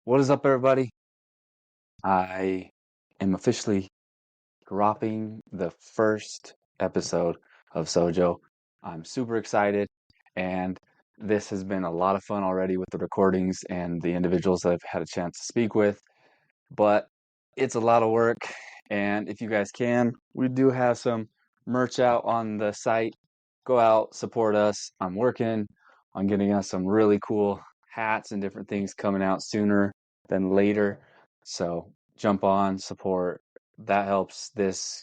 What is up, everybody? I am officially dropping the first episode of Sojo. I'm super excited, and this has been a lot of fun already with the recordings and the individuals that I've had a chance to speak with. But it's a lot of work, and if you guys can, we do have some merch out on the site. Go out, support us. I'm working on getting us some really cool hats and different things coming out sooner than later. So jump on, support. That helps this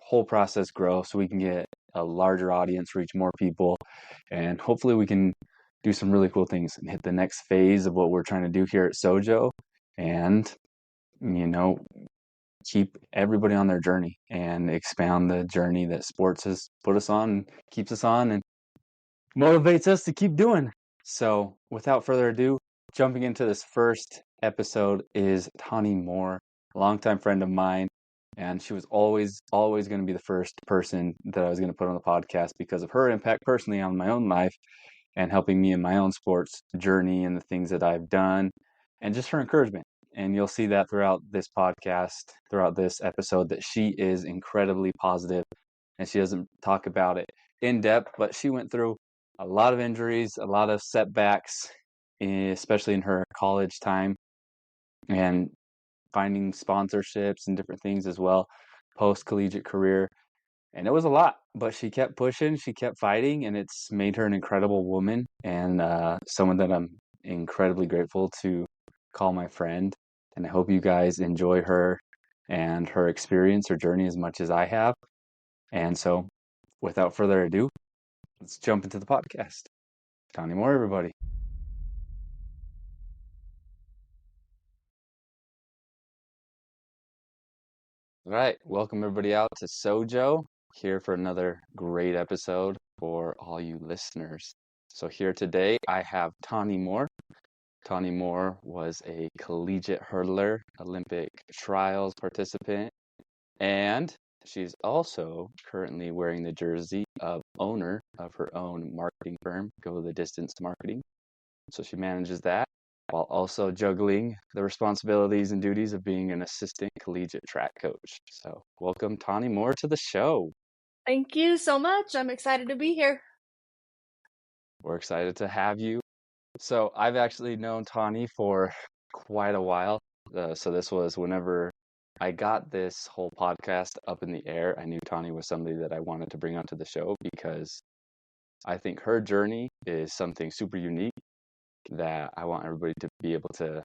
whole process grow so we can get a larger audience, reach more people, and hopefully we can do some really cool things and hit the next phase of what we're trying to do here at Sojo and you know, keep everybody on their journey and expound the journey that sports has put us on, keeps us on, and motivates us to keep doing. So, without further ado, jumping into this first episode is Tawnie Moore, a longtime friend of mine, and she was always going to be the first person that I was going to put on the podcast because of her impact personally on my own life and helping me in my own sports journey and the things that I've done, and just her encouragement. And you'll see that throughout this podcast, throughout this episode, that she is incredibly positive and she doesn't talk about it in depth, but she went through a lot of injuries, a lot of setbacks, especially in her college time, and finding sponsorships and different things as well, post collegiate career. And it was a lot, but she kept pushing, she kept fighting, and it's made her an incredible woman and someone that I'm incredibly grateful to call my friend. And I hope you guys enjoy her and her experience, her journey as much as I have. And so, without further ado, let's jump into the podcast. Tawnie Moore, everybody. All right, welcome everybody out to Sojo, here for another great episode for all you listeners. So here today I have Tawnie Moore. Tawnie Moore was a collegiate hurdler, Olympic trials participant, and she's also currently wearing the jersey of owner of her own marketing firm, Go the Distance Marketing. So she manages that while also juggling the responsibilities and duties of being an assistant collegiate track coach. So welcome Tawnie Moore to the show. Thank you so much. I'm excited to be here. We're excited to have you. So I've actually known Tawnie for quite a while. So this was whenever I got this whole podcast up in the air. I knew Tawnie was somebody that I wanted to bring onto the show because I think her journey is something super unique that I want everybody to be able to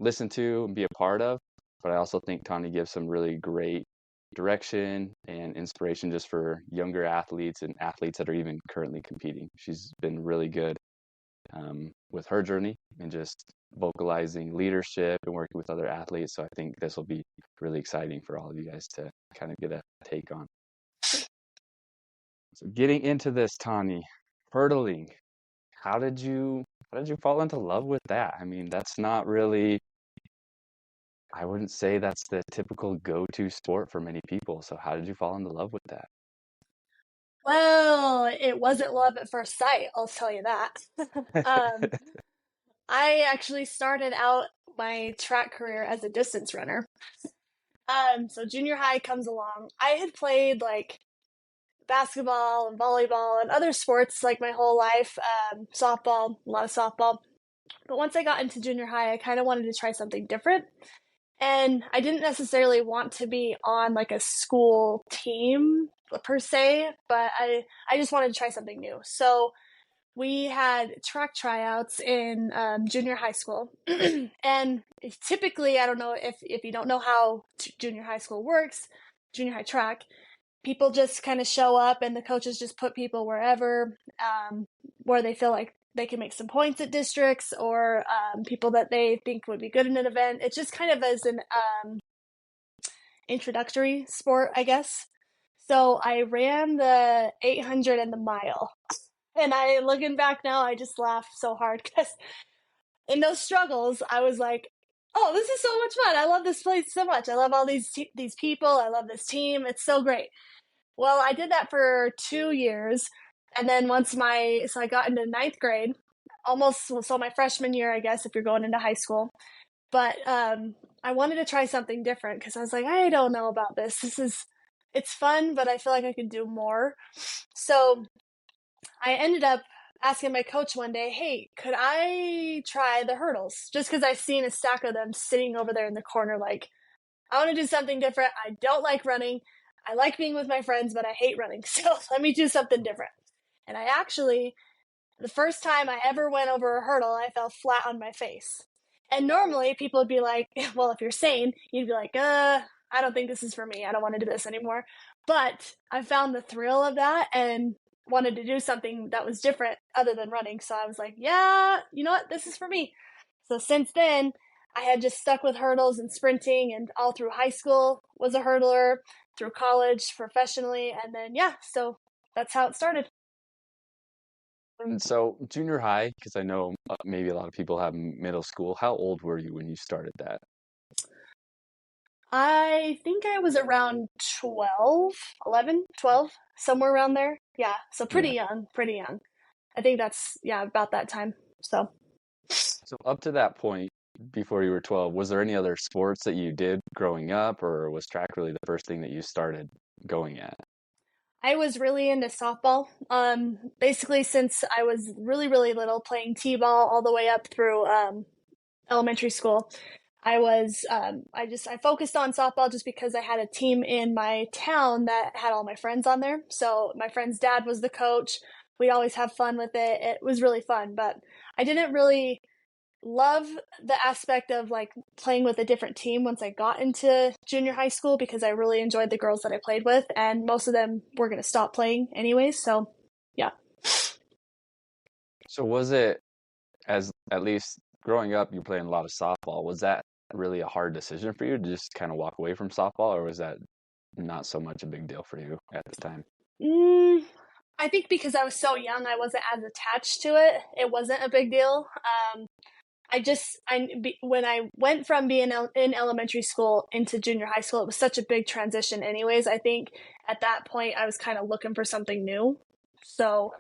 listen to and be a part of. But I also think Tawnie gives some really great direction and inspiration just for younger athletes and athletes that are even currently competing. She's been really good with her journey and just vocalizing leadership and working with other athletes. So I think this will be really exciting for all of you guys to kind of get a take on. So getting into this, Tawnie, hurdling. How did you fall into love with that? I mean, that's not really, I wouldn't say that's the typical go-to sport for many people. So how did you fall into love with that? Well, it wasn't love at first sight, I'll tell you that. um, I actually started out my track career as a distance runner. So junior high comes along. I had played like basketball and volleyball and other sports like my whole life, softball, a lot of softball. But once I got into junior high, I kind of wanted to try something different. And I didn't necessarily want to be on like a school team per se, but I just wanted to try something new. So we had track tryouts in junior high school. And typically, I don't know if you don't know how junior high school works, junior high track, people just kind of show up and the coaches just put people wherever, where they feel like they can make some points at districts or people that they think would be good in an event. It's just kind of as an introductory sport, I guess. So I ran the 800 and the mile. And looking back now, I just laugh so hard because in those struggles, I was like, oh, this is so much fun. I love this place so much. I love all these people. I love this team. It's so great. Well, I did that for 2 years. And then so I got into ninth grade, almost, so my freshman year, I guess, if you're going into high school. but I wanted to try something different because I was like, I don't know about this. It's fun, but I feel like I could do more. So I ended up asking my coach one day, hey, could I try the hurdles? Just because I've seen a stack of them sitting over there in the corner, like, I want to do something different. I don't like running. I like being with my friends, but I hate running. So let me do something different. And I actually, the first time I ever went over a hurdle, I fell flat on my face. And normally people would be like, well, if you're sane, you'd be like, I don't think this is for me. I don't want to do this anymore. But I found the thrill of that and wanted to do something that was different other than running. So I was like, yeah, you know what? This is for me. So since then, I had just stuck with hurdles and sprinting, and all through high school was a hurdler, through college, professionally, and then yeah, so that's how it started. And so junior high, because I know maybe a lot of people have middle school. How old were you when you started that? I think I was around 12, 11, 12, somewhere around there. Yeah, so pretty Yeah. young, pretty young. I think that's, yeah, about that time. So So up to that point, before you were 12, was there any other sports that you did growing up, or was track really the first thing that you started going at? I was really into softball. Basically since I was really, really little, playing t-ball all the way up through elementary school. I focused on softball just because I had a team in my town that had all my friends on there. So my friend's dad was the coach. We'd always have fun with it. It was really fun, but I didn't really love the aspect of like playing with a different team once I got into junior high school because I really enjoyed the girls that I played with, and most of them were going to stop playing anyways. So, yeah. So was it, as at least growing up, you're playing a lot of softball. Was that really a hard decision for you to just kind of walk away from softball, or was that not so much a big deal for you at the time? Mm, I think because I was so young, I wasn't as attached to it. It wasn't a big deal. When I went from being in elementary school into junior high school, it was such a big transition. Anyways, I think at that point I was kind of looking for something new. So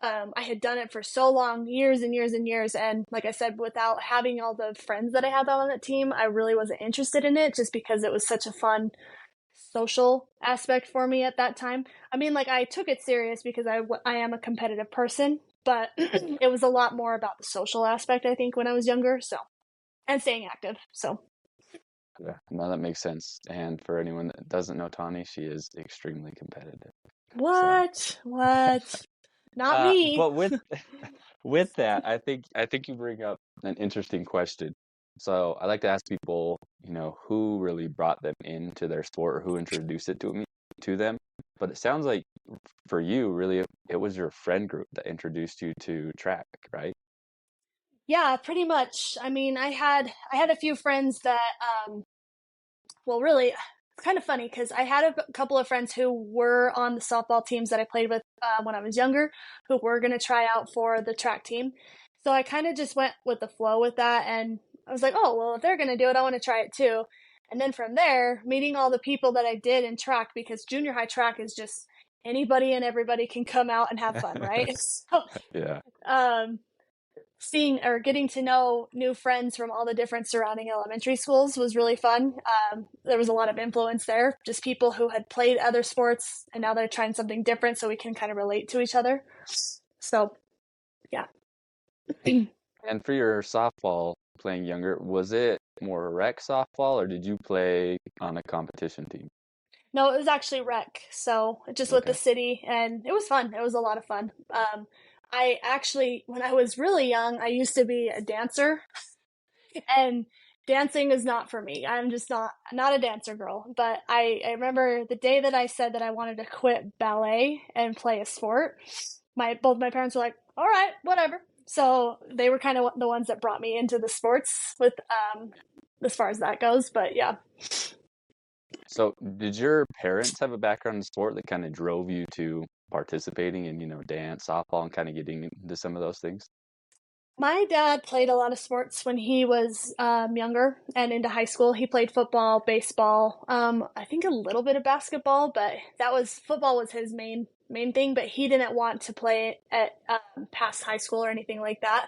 I had done it for so long, years and years and years, and like I said, without having all the friends that I had on that team, I really wasn't interested in it, just because it was such a fun social aspect for me at that time. I mean, like, I took it serious because I am a competitive person, but it was a lot more about the social aspect, I think, when I was younger. So, and staying active. So, Yeah, no, that makes sense. And for anyone that doesn't know Tawnie, she is extremely competitive. So, what? Not me. but with that, I think you bring up an interesting question. So I like to ask people, who really brought them into their sport or who introduced it to them. But it sounds like for you, really, it was your friend group that introduced you to track, right? Yeah, pretty much. I mean, I had a few friends that well, really, it's kind of funny because I had a couple of friends who were on the softball teams that I played with when I was younger, who were going to try out for the track team. So I kind of just went with the flow with that. And I was like, oh, well, if they're going to do it, I want to try it too. And then from there, meeting all the people that I did in track, because junior high track is just anybody and everybody can come out and have fun, right? So, Yeah. um, seeing or getting to know new friends from all the different surrounding elementary schools was really fun. There was a lot of influence there, just people who had played other sports and now they're trying something different, so we can kind of relate to each other. So, yeah. And for your softball playing younger, was it more rec softball or did you play on a competition team? No, it was actually rec. So just with the Okay. city, and it was fun. It was a lot of fun. I actually, when I was really young, I used to be a dancer, and dancing is not for me. I'm just not a dancer girl. But I remember the day that I said that I wanted to quit ballet and play a sport. My both my parents were like, "All right, whatever." So they were kind of the ones that brought me into the sports with as far as that goes. But yeah, So did your parents have a background in sport that kind of drove you to participating in, dance, softball, and kind of getting into some of those things? my dad played a lot of sports when he was younger and into high school. He played football, baseball, I think a little bit of basketball, but that was football was his main thing. But he didn't want to play it at past high school or anything like that.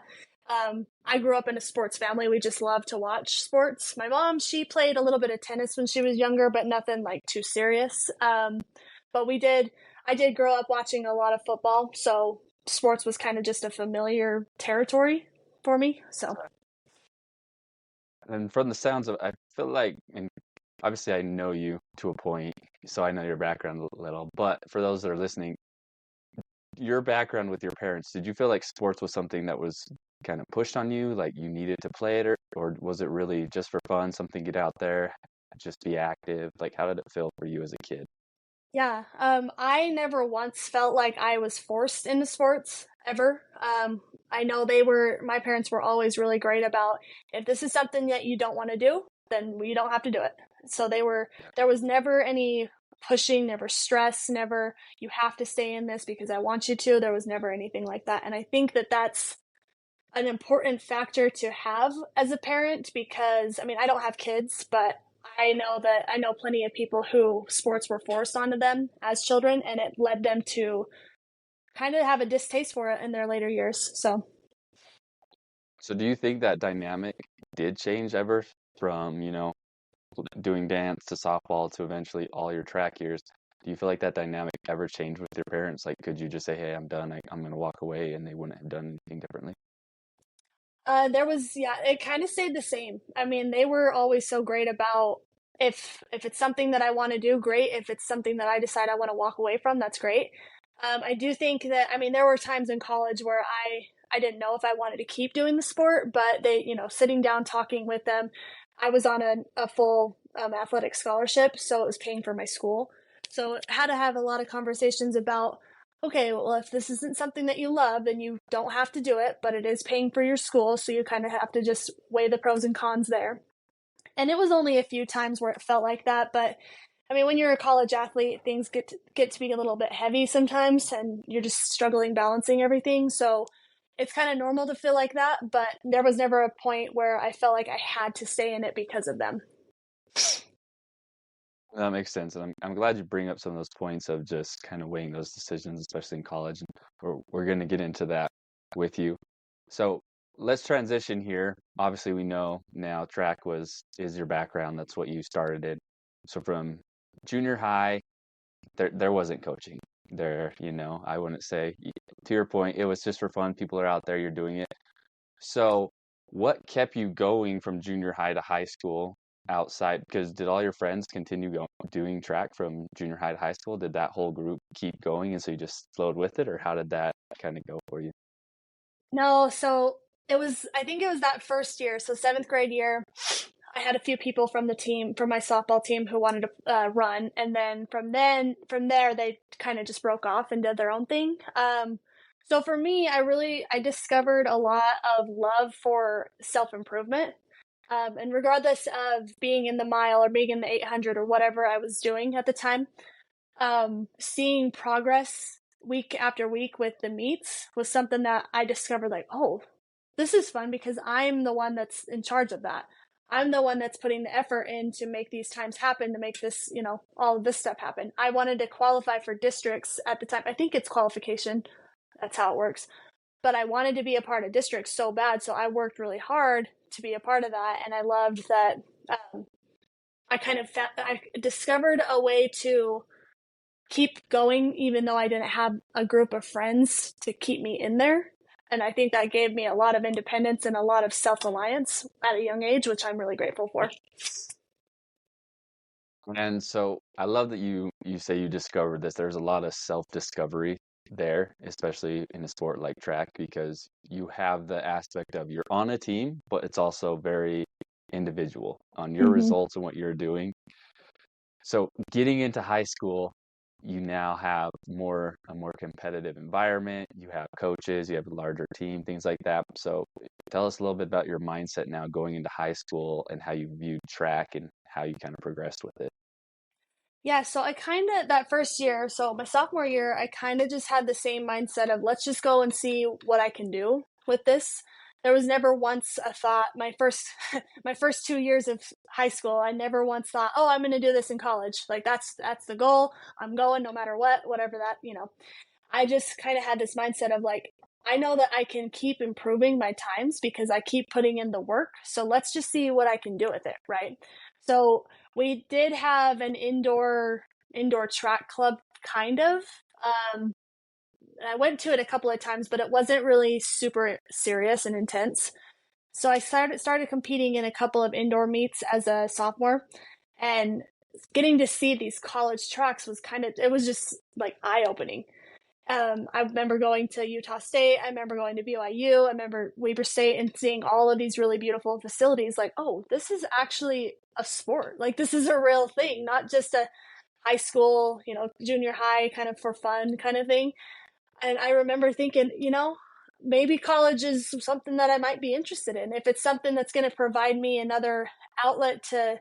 I grew up in a sports family. We just love to watch sports. My mom, she played a little bit of tennis when she was younger, but nothing like too serious. But I did grow up watching a lot of football, so sports was kind of just a familiar territory for me. So And from the sounds of, I feel like, and obviously I know you to a point, so I know your background a little, but for those that are listening, your background with your parents, did you feel like sports was something that was kind of pushed on you, like you needed to play it, or was it really just for fun, something get out there, just be active? Like, how did it feel for you as a kid? yeah, I never once felt like I was forced into sports ever. I know my parents were always really great about if this is something that you don't want to do, then you don't have to do it. So there was never any pushing, never stress, never you have to stay in this because I want you to. There was never anything like that. And I think that that's an important factor to have as a parent because I mean, I don't have kids, but I know plenty of people who sports were forced onto them as children and it led them to kind of have a distaste for it in their later years. So, So do you think that dynamic did change ever from, doing dance to softball to eventually all your track years? Do you feel like that dynamic ever changed with your parents? Like, could you just say, "Hey, I'm done. I'm going to walk away," and they wouldn't have done anything differently? yeah, it kind of stayed the same. I mean, they were always so great about if it's something that I want to do, great. If it's something that I decide I want to walk away from, that's great. I do think that I mean there were times in college where I didn't know if I wanted to keep doing the sport, but sitting down talking with them, I was on a full athletic scholarship, so it was paying for my school. So I had to have a lot of conversations about okay, well, if this isn't something that you love, then you don't have to do it, but it is paying for your school, so you kind of have to just weigh the pros and cons there. And it was only a few times where it felt like that, but I mean, when you're a college athlete, things get to be a little bit heavy sometimes, and you're just struggling balancing everything. So it's kind of normal to feel like that, but there was never a point where I felt like I had to stay in it because of them. That makes sense, and I'm glad you bring up some of those points of just kind of weighing those decisions, especially in college. And we're going to get into that with you. So let's transition here. Obviously, we know now track was is your background. That's what you started it. So from junior high, there wasn't coaching there. I wouldn't say to your point, it was just for fun. People are out there, you're doing it. So, what kept you going from junior high to high school outside? Because did all your friends continue doing track from junior high to high school? Did that whole group keep going and so you just flowed with it, or how did that kind of go for you? No, so I think it was that first year, so seventh grade year. I had a few people from the team, from my softball team, who wanted to run, and from there, they kind of just broke off and did their own thing. So for me, I discovered a lot of love for self improvement. And regardless of being in the mile or being in the 800 or whatever I was doing at the time, seeing progress week after week with the meets was something that I discovered like, oh, this is fun because I'm the one that's in charge of that. I'm the one that's putting the effort in to make these times happen, to make this, all of this stuff happen. I wanted to qualify for districts at the time. I think it's qualification. That's how it works. But I wanted to be a part of districts so bad. So I worked really hard to be a part of that. And I loved that. I discovered a way to keep going even though I didn't have a group of friends to keep me in there. And I think that gave me a lot of independence and a lot of self-reliance at a young age, which I'm really grateful for. And so I love that you say you discovered this. There's a lot of self-discovery there, especially in a sport like track, because you have the aspect of you're on a team, but it's also very individual on your Mm-hmm. results and what you're doing. So getting into high school, you now have a more competitive environment. You have coaches, you have a larger team, things like that. So tell us a little bit about your mindset now going into high school and how you viewed track and how you kind of progressed with it. Yeah, so I kind of, that first year, so my sophomore year, I kind of just had the same mindset of let's just go and see what I can do with this. There was never once a thought, my first 2 years of high school, I never once thought, oh, I'm going to do this in college. Like that's the goal. I'm going no matter what, whatever that. I just kind of had this mindset of like, I know that I can keep improving my times because I keep putting in the work. So let's just see what I can do with it, right? So we did have an indoor track club kind of. Um, I went to it a couple of times, but it wasn't really super serious and intense. So I started competing in a couple of indoor meets as a sophomore, and getting to see these college tracks was it was just like eye opening. I remember going to Utah State. I remember going to BYU. I remember Weber State and seeing all of these really beautiful facilities. Like, oh, this is actually a sport. Like, this is a real thing, not just a high school, junior high kind of for fun kind of thing. And I remember thinking, maybe college is something that I might be interested in. If it's something that's going to provide me another outlet to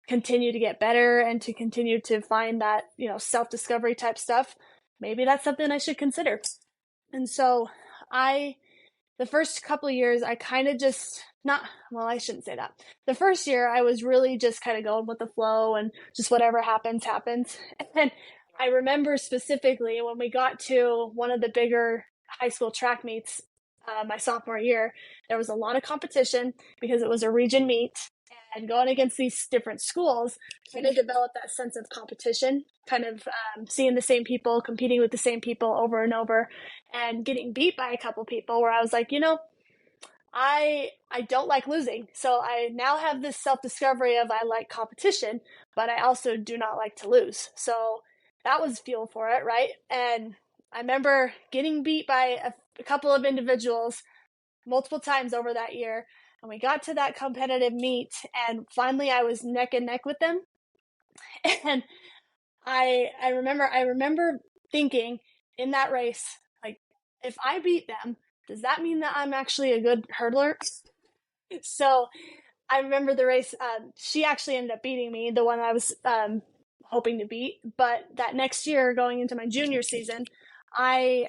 continue to get better and to continue to find that, self discovery type stuff, maybe that's something I should consider. And so I the first couple of years I kind of just not well, I shouldn't say that. The first year I was really just kind of going with the flow and just whatever happens happens. And I remember specifically when we got to one of the bigger high school track meets, my sophomore year, there was a lot of competition because it was a region meet, and going against these different schools kind of developed that sense of competition, kind of seeing the same people, competing with the same people over and over, and getting beat by a couple people where I was like, I don't like losing. So I now have this self discovery of I like competition, but I also do not like to lose. So that was fuel for it, right? And I remember getting beat by a couple of individuals multiple times over that year. And we got to that competitive meet, and finally I was neck and neck with them. And I remember thinking in that race, like, if I beat them, does that mean that I'm actually a good hurdler? So I remember the race. She actually ended up beating me, the one I was hoping to beat. But that next year, going into my junior season, I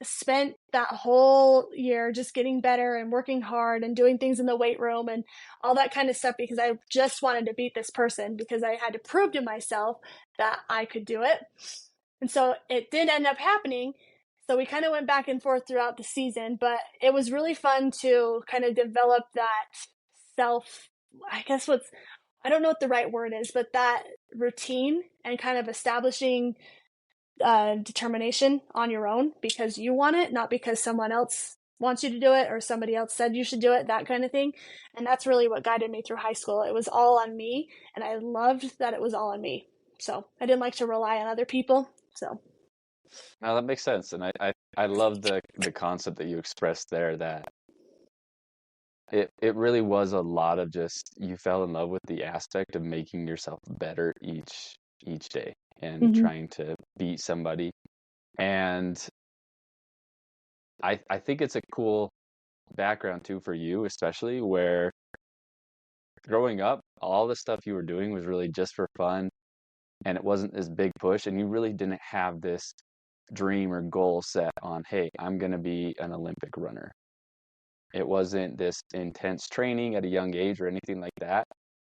spent that whole year just getting better and working hard and doing things in the weight room and all that kind of stuff because I just wanted to beat this person because I had to prove to myself that I could do it. And so it did end up happening. So we kind of went back and forth throughout the season, but it was really fun to kind of develop that self, I guess I don't know what the right word is, but that routine and kind of establishing determination on your own because you want it, not because someone else wants you to do it or somebody else said you should do it, that kind of thing. And that's really what guided me through high school. It was all on me, and I loved that it was all on me. So I didn't like to rely on other people. So, Now that makes sense, and I love the concept that you expressed there that it really was a lot of just you fell in love with the aspect of making yourself better each day and mm-hmm. trying to beat somebody. And I think it's a cool background too for you, especially where growing up, all the stuff you were doing was really just for fun and it wasn't this big push and you really didn't have this dream or goal set on, hey, I'm going to be an Olympic runner. It wasn't this intense training at a young age or anything like that.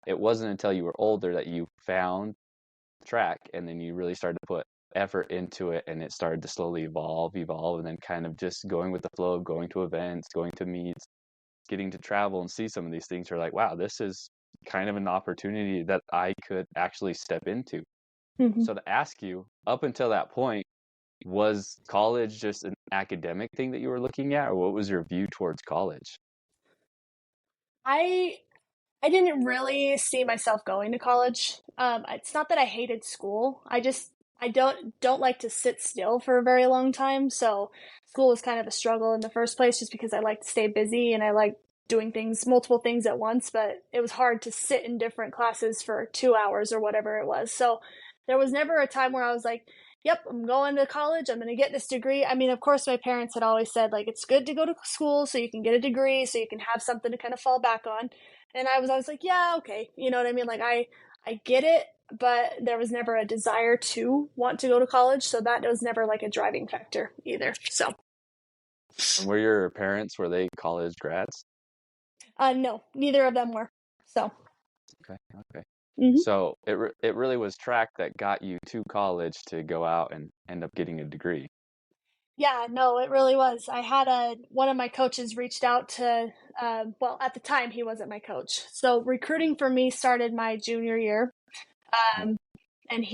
It wasn't until you were older that you found track and then you really started to put effort into it and it started to slowly evolve, and then kind of just going with the flow of going to events, going to meets, getting to travel and see some of these things. You're like, wow, this is kind of an opportunity that I could actually step into. Mm-hmm. So to ask you, up until that point, was college just an academic thing that you were looking at, or what was your view towards college? I I didn't really see myself going to college. It's not that I hated school. I don't like to sit still for a very long time. So school was kind of a struggle in the first place, just because I like to stay busy and I like doing multiple things at once. But it was hard to sit in different classes for 2 hours or whatever it was. So there was never a time where I was like, "Yep, I'm going to college. I'm going to get this degree." I mean, of course, my parents had always said like it's good to go to school so you can get a degree, so you can have something to kind of fall back on, and I was always like, yeah, okay. You know what I mean? Like I get it, but there was never a desire to want to go to college, so that was never like a driving factor either. So, And were your parents, were they college grads? no, neither of them were. So, Okay, okay. mm-hmm. So it really was track that got you to college to go out and end up getting a degree. Yeah, no, it really was. I had one of my coaches reached out to, well, at the time he wasn't my coach. So recruiting for me started my junior year. Um, and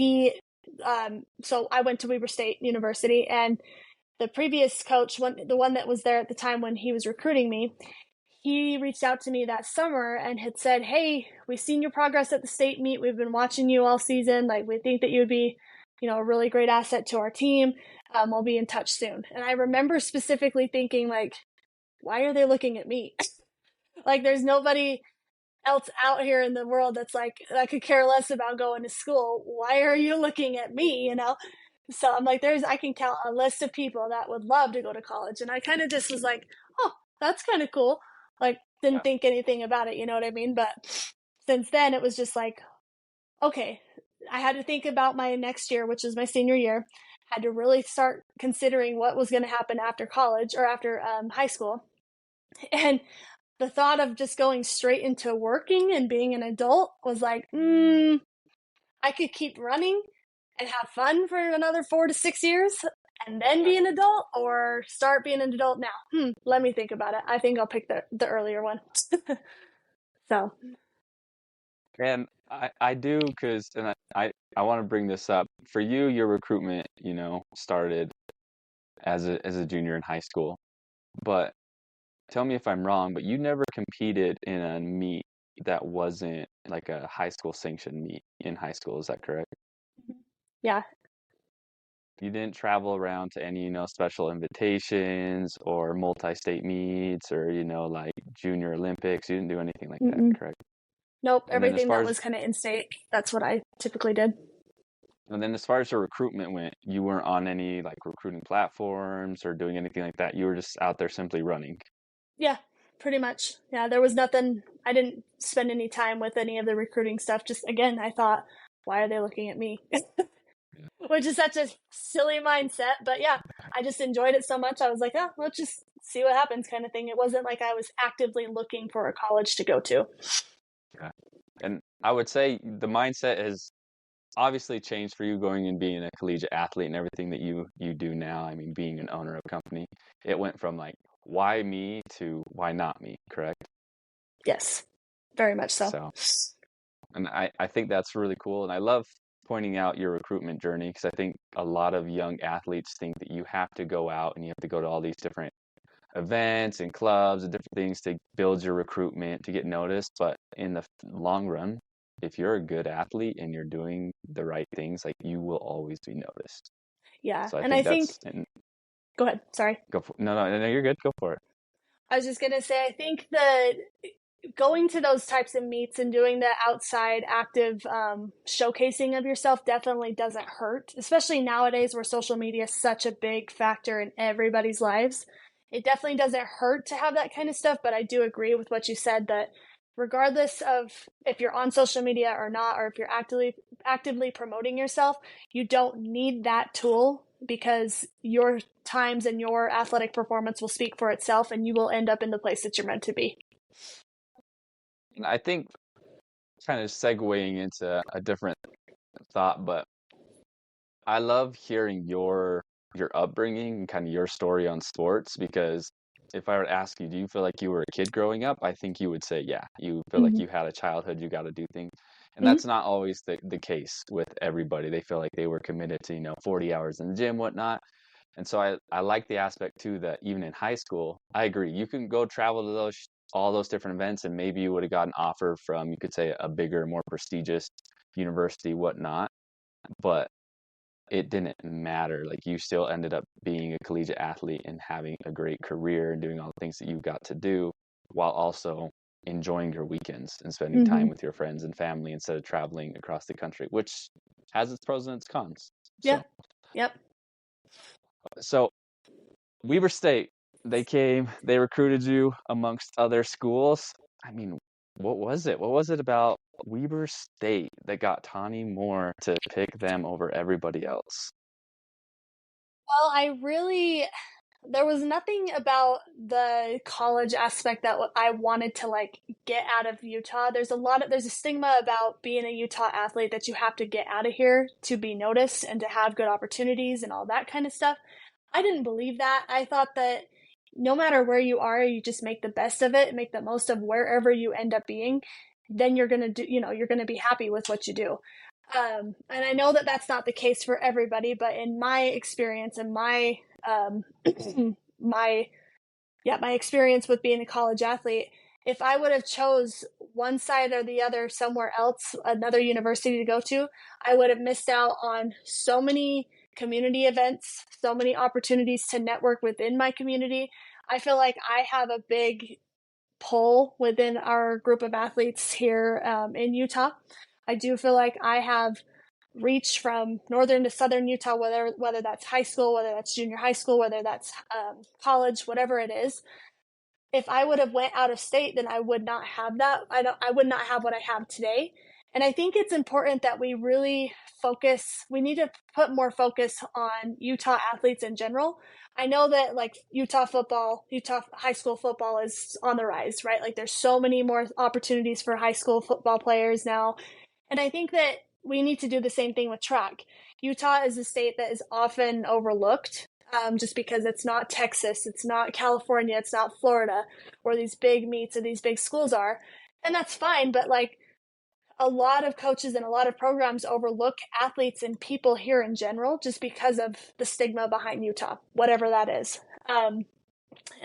so I went to Weber State University, and the previous coach, the one that was there at the time when he was recruiting me, he reached out to me that summer and had said, "Hey, we've seen your progress at the state meet. We've been watching you all season. Like, we think that you would be, a really great asset to our team. We'll be in touch soon." And I remember specifically thinking, like, why are they looking at me? Like, there's nobody else out here in the world that's like, I could care less about going to school. Why are you looking at me? So I'm like, I can count a list of people that would love to go to college. And I kind of just was like, oh, that's kind of cool. Like, didn't Yeah. think anything about it, you know what I mean? But since then, it was just like, okay, I had to think about my next year, which is my senior year. Had to really start considering what was going to happen after college or after high school. And the thought of just going straight into working and being an adult was like, I could keep running and have fun for another 4 to 6 years and then be an adult, or start being an adult now. Let me think about it. I think I'll pick the earlier one. So, And I do because, and I want to bring this up. For you, your recruitment, started as a junior in high school. But tell me if I'm wrong, but you never competed in a meet that wasn't like a high school sanctioned meet in high school. Is that correct? yeah. You didn't travel around to any, special invitations or multi-state meets or, like Junior Olympics. You didn't do anything like that, Mm-mm. correct? Nope. And then as Everything far that as was kind of in state, that's what I typically did. and then as far as your recruitment went, you weren't on any like recruiting platforms or doing anything like that. You were just out there simply running. Yeah, pretty much. Yeah, there was nothing. I didn't spend any time with any of the recruiting stuff. Just, again, I thought, why are they looking at me? Yeah. Which is such a silly mindset. But yeah, I just enjoyed it so much. I was like, oh, let's just see what happens, kind of thing. It wasn't like I was actively looking for a college to go to. Yeah. And I would say the mindset has obviously changed for you going and being a collegiate athlete and everything that you do now. I mean, being an owner of a company, it went from like why me to why not me, correct? Yes, very much so. So, and I think that's really cool. And I love pointing out your recruitment journey because I think a lot of young athletes think that you have to go out and you have to go to all these different events and clubs and different things to build your recruitment to get noticed. But in the long run, if you're a good athlete and you're doing the right things, like you will always be noticed. Yeah. So I And I think think, that's and go ahead. Sorry. go for no no no you're good. Go for it. I was just going to say, I think that going to those types of meets and doing the outside active showcasing of yourself definitely doesn't hurt, especially nowadays where social media is such a big factor in everybody's lives. It definitely doesn't hurt to have that kind of stuff, but I do agree with what you said that regardless of if you're on social media or not, or if you're actively promoting yourself, you don't need that tool, because your times and your athletic performance will speak for itself, and you will end up in the place that you're meant to be. And I think kind of segueing into a different thought, but I love hearing your upbringing and kind of your story on sports because if I were to ask you, do you feel like you were a kid growing up? I think you would say, yeah. You feel like Mm-hmm. you had a childhood, you got to do things. And Mm-hmm. that's not always the case with everybody. They feel like they were committed to, 40 hours in the gym, whatnot. And so I like the aspect too that even in high school, I agree. You can go travel to all those different events and maybe you would have got an offer from, you could say, a bigger, more prestigious university, whatnot. But it didn't matter. Like you still ended up being a collegiate athlete and having a great career and doing all the things that you got to do while also enjoying your weekends and spending Mm-hmm. time with your friends and family instead of traveling across the country, which has its pros and its cons. Yeah. So, Yep. so Weber State, they recruited you amongst other schools. I mean, what was it? What was it about Weber State that got Tawnie Moore to pick them over everybody else? Well, there was nothing about the college aspect that I wanted to like get out of Utah. There's a stigma about being a Utah athlete that you have to get out of here to be noticed and to have good opportunities and all that kind of stuff. I didn't believe that. I thought that no matter where you are, you just make the best of it, make the most of wherever you end up being. Then you're going to do, you're going to be happy with what you do. And I know that that's not the case for everybody, but in my experience and my my experience with being a college athlete, if I would have chose one side or the other somewhere else, another university to go to, I would have missed out on so many community events, so many opportunities to network within my community. I feel like I have a big pull within our group of athletes here in Utah. I do feel like I have reach from northern to southern Utah, whether that's high school, whether that's junior high school, whether that's college, whatever it is. If I would have went out of state, then I would not have that. I would not have what I have today. And I think it's important that we really focus. We need to put more focus on Utah athletes in general. I know that like Utah high school football is on the rise, right? Like there's so many more opportunities for high school football players now. And I think that we need to do the same thing with track. Utah is a state that is often overlooked just because it's not Texas, it's not California, it's not Florida, where these big meets and these big schools are. And that's fine, but like a lot of coaches and a lot of programs overlook athletes and people here in general just because of the stigma behind Utah, whatever that is. And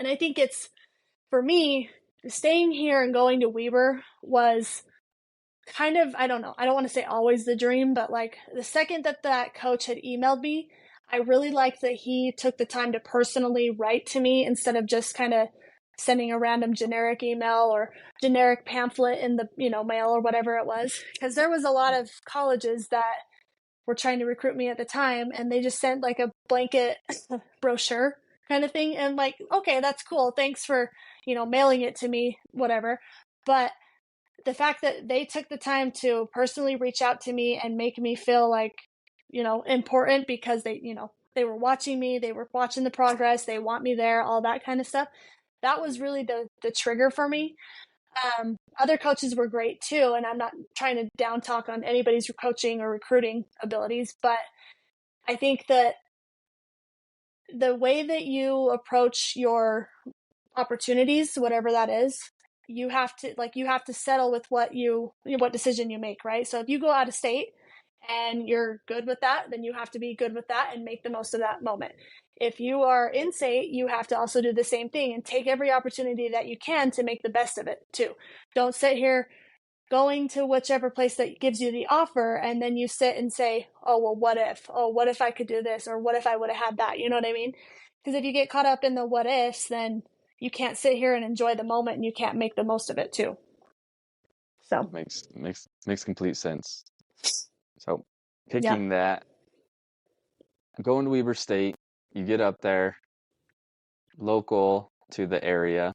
I think it's, for me, staying here and going to Weber was kind of, I don't know, I don't want to say always the dream, but like the second that that coach had emailed me, I really liked that he took the time to personally write to me instead of just kind of sending a random generic email or generic pamphlet in the mail or whatever it was, because there was a lot of colleges that were trying to recruit me at the time and they just sent like a blanket brochure kind of thing, and like, okay, that's cool, thanks for mailing it to me, whatever. But the fact that they took the time to personally reach out to me and make me feel like, important because they were watching me, they were watching the progress, they want me there, all that kind of stuff. That was really the trigger for me. Other coaches were great too, and I'm not trying to down talk on anybody's coaching or recruiting abilities, but I think that the way that you approach your opportunities, whatever that is, you have to settle with what decision you make, right? So if you go out of state and you're good with that, then you have to be good with that and make the most of that moment. If you are in state, you have to also do the same thing and take every opportunity that you can to make the best of it too. Don't sit here going to whichever place that gives you the offer and then you sit and say, oh well, what if, oh what if I could do this, or what if I would have had that, you know what I mean? Because if you get caught up in the what ifs, then you can't sit here and enjoy the moment and you can't make the most of it too. So Makes complete sense. So yeah. picking that, going to Weber State, you get up there, local to the area.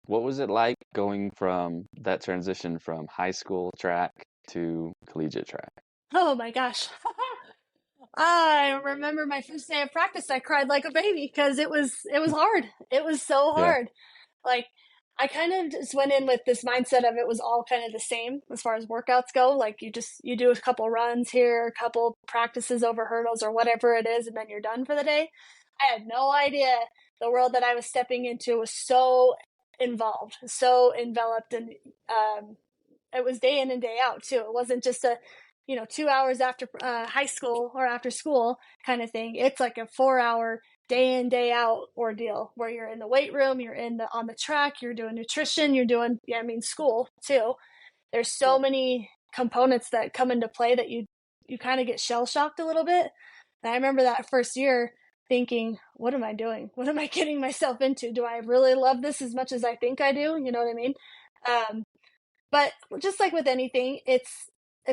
What was it like going from that transition from high school track to collegiate track? Oh my gosh. I remember my first day of practice, I cried like a baby because it was hard. It was so Yeah, hard. Like I kind of just went in with this mindset of it was all kind of the same as far as workouts go. Like you do a couple runs here, a couple practices over hurdles or whatever it is, and then you're done for the day. I had no idea the world that I was stepping into was so involved, so enveloped, and it was day in and day out too. It wasn't just a 2 hours after high school or after school kind of thing. It's like a 4 hour day in day out ordeal where you're in the weight room, you're in the on the track, you're doing nutrition, you're doing school too. There's so many components that come into play that you kind of get shell shocked a little bit. And I remember that first year thinking, what am I doing? What am I getting myself into? Do I really love this as much as I think I do? You know what I mean? Um, but just like with anything, it's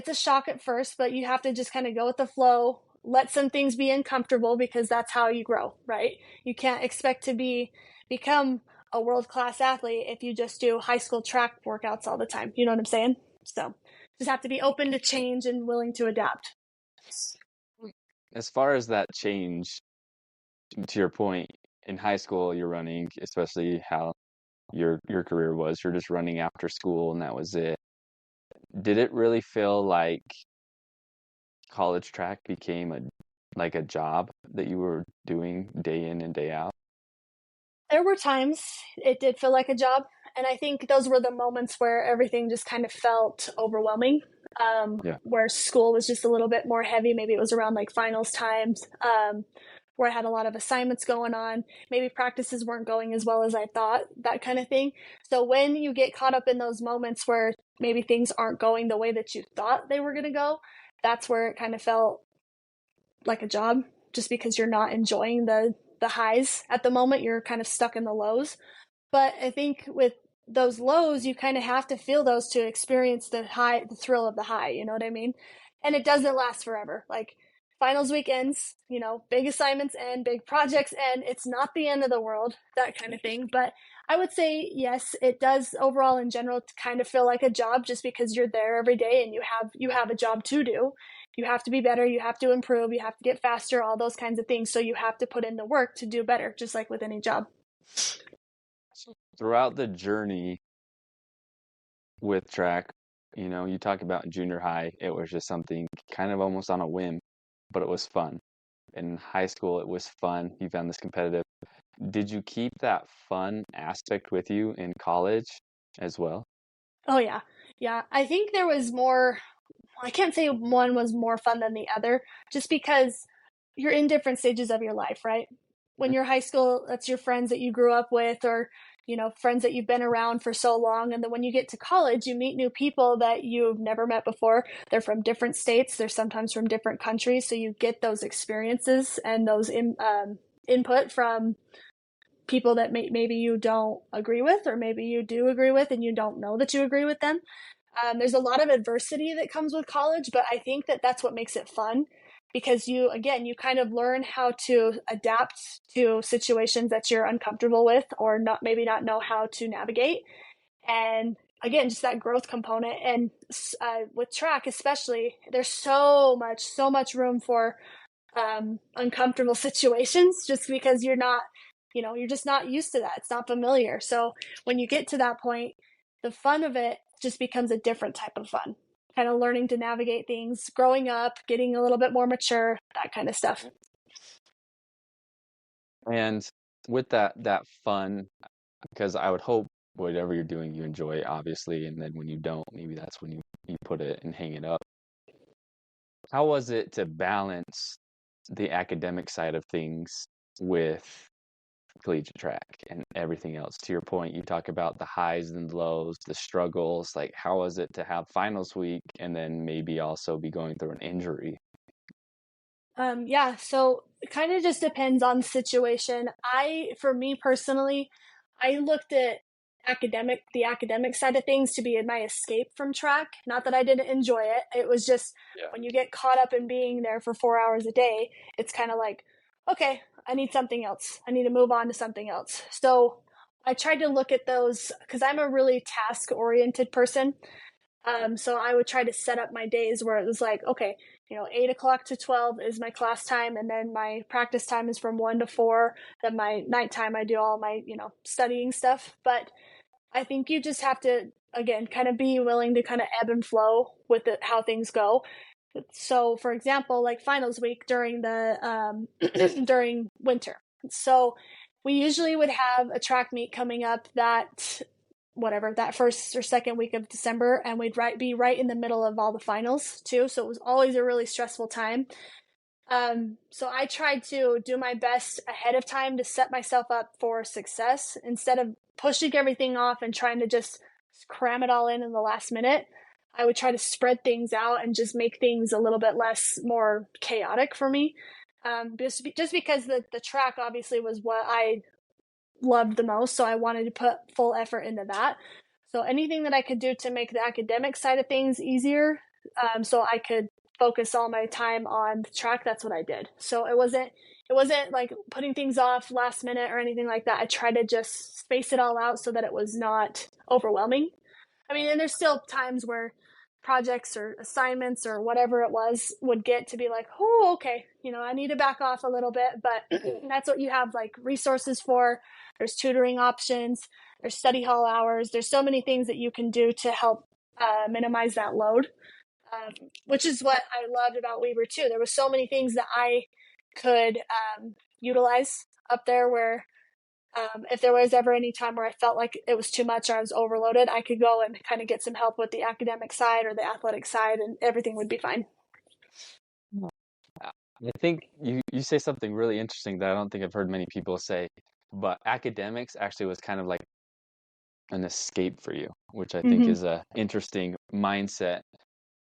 a shock at first, but you have to just kind of go with the flow, let some things be uncomfortable because that's how you grow, right? You can't expect to become a world-class athlete if you just do high school track workouts all the time. You know what I'm saying? So, just have to be open to change and willing to adapt. as far as that change, to your point, in high school, you're running, especially how your career was, you're just running after school and that was it. Did it really feel like college track became a like a job that you were doing day in and day out? There were times it did feel like a job, and I think those were the moments where everything just kind of felt overwhelming. Yeah. Where school was just a little bit more heavy. Maybe it was around like finals times, where I had a lot of assignments going on. Maybe practices weren't going as well as I thought, that kind of thing. So when you get caught up in those moments where maybe things aren't going the way that you thought they were going to go, that's where it kind of felt like a job, just because you're not enjoying the highs at the moment. You're kind of stuck in the lows. But I think with those lows, you kind of have to feel those to experience the high, the thrill of the high. You know what I mean? And it doesn't last forever. Like finals weekends, big assignments and big projects, and it's not the end of the world, that kind of thing. But I would say yes, it does overall in general kind of feel like a job, just because you're there every day and you have a job to do. You have to be better, you have to improve, you have to get faster, all those kinds of things. So you have to put in the work to do better, just like with any job. So throughout the journey with track, you talk about junior high, it was just something kind of almost on a whim, but it was fun. In high school, it was fun. You found this competitive. Did you keep that fun aspect with you in college as well? Oh yeah. Yeah. I think there was more, I can't say one was more fun than the other, just because you're in different stages of your life, right? When you're high school, that's your friends that you grew up with, or friends that you've been around for so long. And then when you get to college, you meet new people that you've never met before. They're from different states, they're sometimes from different countries. So you get those experiences and those input from people that maybe you don't agree with, or maybe you do agree with and you don't know that you agree with them. There's a lot of adversity that comes with college, but I think that that's what makes it fun, because you kind of learn how to adapt to situations that you're uncomfortable with, or not know how to navigate. And again, just that growth component. And with track, especially, there's so much room for uncomfortable situations, just because you're just not used to that. It's not familiar. So when you get to that point, the fun of it just becomes a different type of fun. Kind of learning to navigate things, growing up, getting a little bit more mature, that kind of stuff. And with that fun, because I would hope whatever you're doing, you enjoy it, obviously, and then when you don't, maybe that's when you put it and hang it up. How was it to balance the academic side of things with collegiate track and everything else? To your point, you talk about the highs and lows, the struggles. Like, how was it to have finals week and then maybe also be going through an injury? Yeah, so it kind of just depends on the situation. For me personally, I looked at the academic side of things to be my escape from track. Not that I didn't enjoy it. It was just Yeah. when you get caught up in being there for 4 hours a day, it's kind of like, okay, I need something else. I need to move on to something else. So I tried to look at those because I'm a really task oriented person. So I would try to set up my days where it was like, okay, 8 o'clock to 12 is my class time, and then my practice time is from 1 to 4. Then my nighttime, I do all my, studying stuff. But I think you just have to, again, kind of be willing to kind of ebb and flow with how things go. So, for example, like finals week during the during winter. So we usually would have a track meet coming up that first or second week of December, and we'd be right in the middle of all the finals too. So it was always a really stressful time. So I tried to do my best ahead of time to set myself up for success instead of pushing everything off and trying to just cram it all in the last minute. I would try to spread things out and just make things a little bit more chaotic for me. Just because the track obviously was what I loved the most. So I wanted to put full effort into that. So anything that I could do to make the academic side of things easier, so I could focus all my time on the track, that's what I did. So it wasn't like putting things off last minute or anything like that. I tried to just space it all out so that it was not overwhelming. I mean, and there's still times where projects or assignments or whatever it was would get to be like, oh, okay, I need to back off a little bit, but that's what you have like resources for. There's tutoring options, there's study hall hours, there's so many things that you can do to help minimize that load, which is what I loved about Weber too. There was so many things that I could utilize up there, where if there was ever any time where I felt like it was too much or I was overloaded, I could go and kind of get some help with the academic side or the athletic side, and everything would be fine. I think you say something really interesting that I don't think I've heard many people say, but academics actually was kind of like an escape for you, which I think Mm-hmm. is a interesting mindset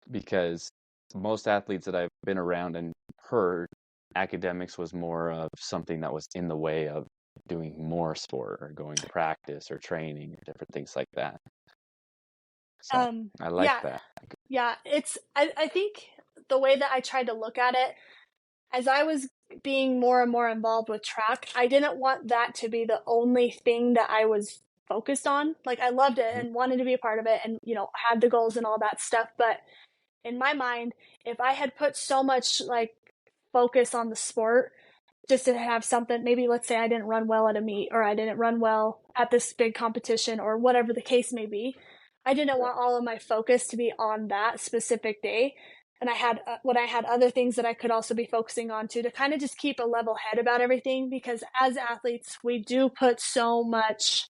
because most athletes that I've been around and heard, academics was more of something that was in the way of doing more sport or going to practice or training or different things like that. So I like Yeah, that. yeah. I think the way that I tried to look at it, as I was being more and more involved with track, I didn't want that to be the only thing that I was focused on. Like, I loved it Mhm. and wanted to be a part of it, and had the goals and all that stuff, but in my mind, if I had put so much like focus on the sport just to have something, maybe let's say I didn't run well at a meet, or I didn't run well at this big competition, or whatever the case may be, I didn't want all of my focus to be on that specific day. And I had when I had other things that I could also be focusing on too, to kind of just keep a level head about everything, because as athletes we do put so much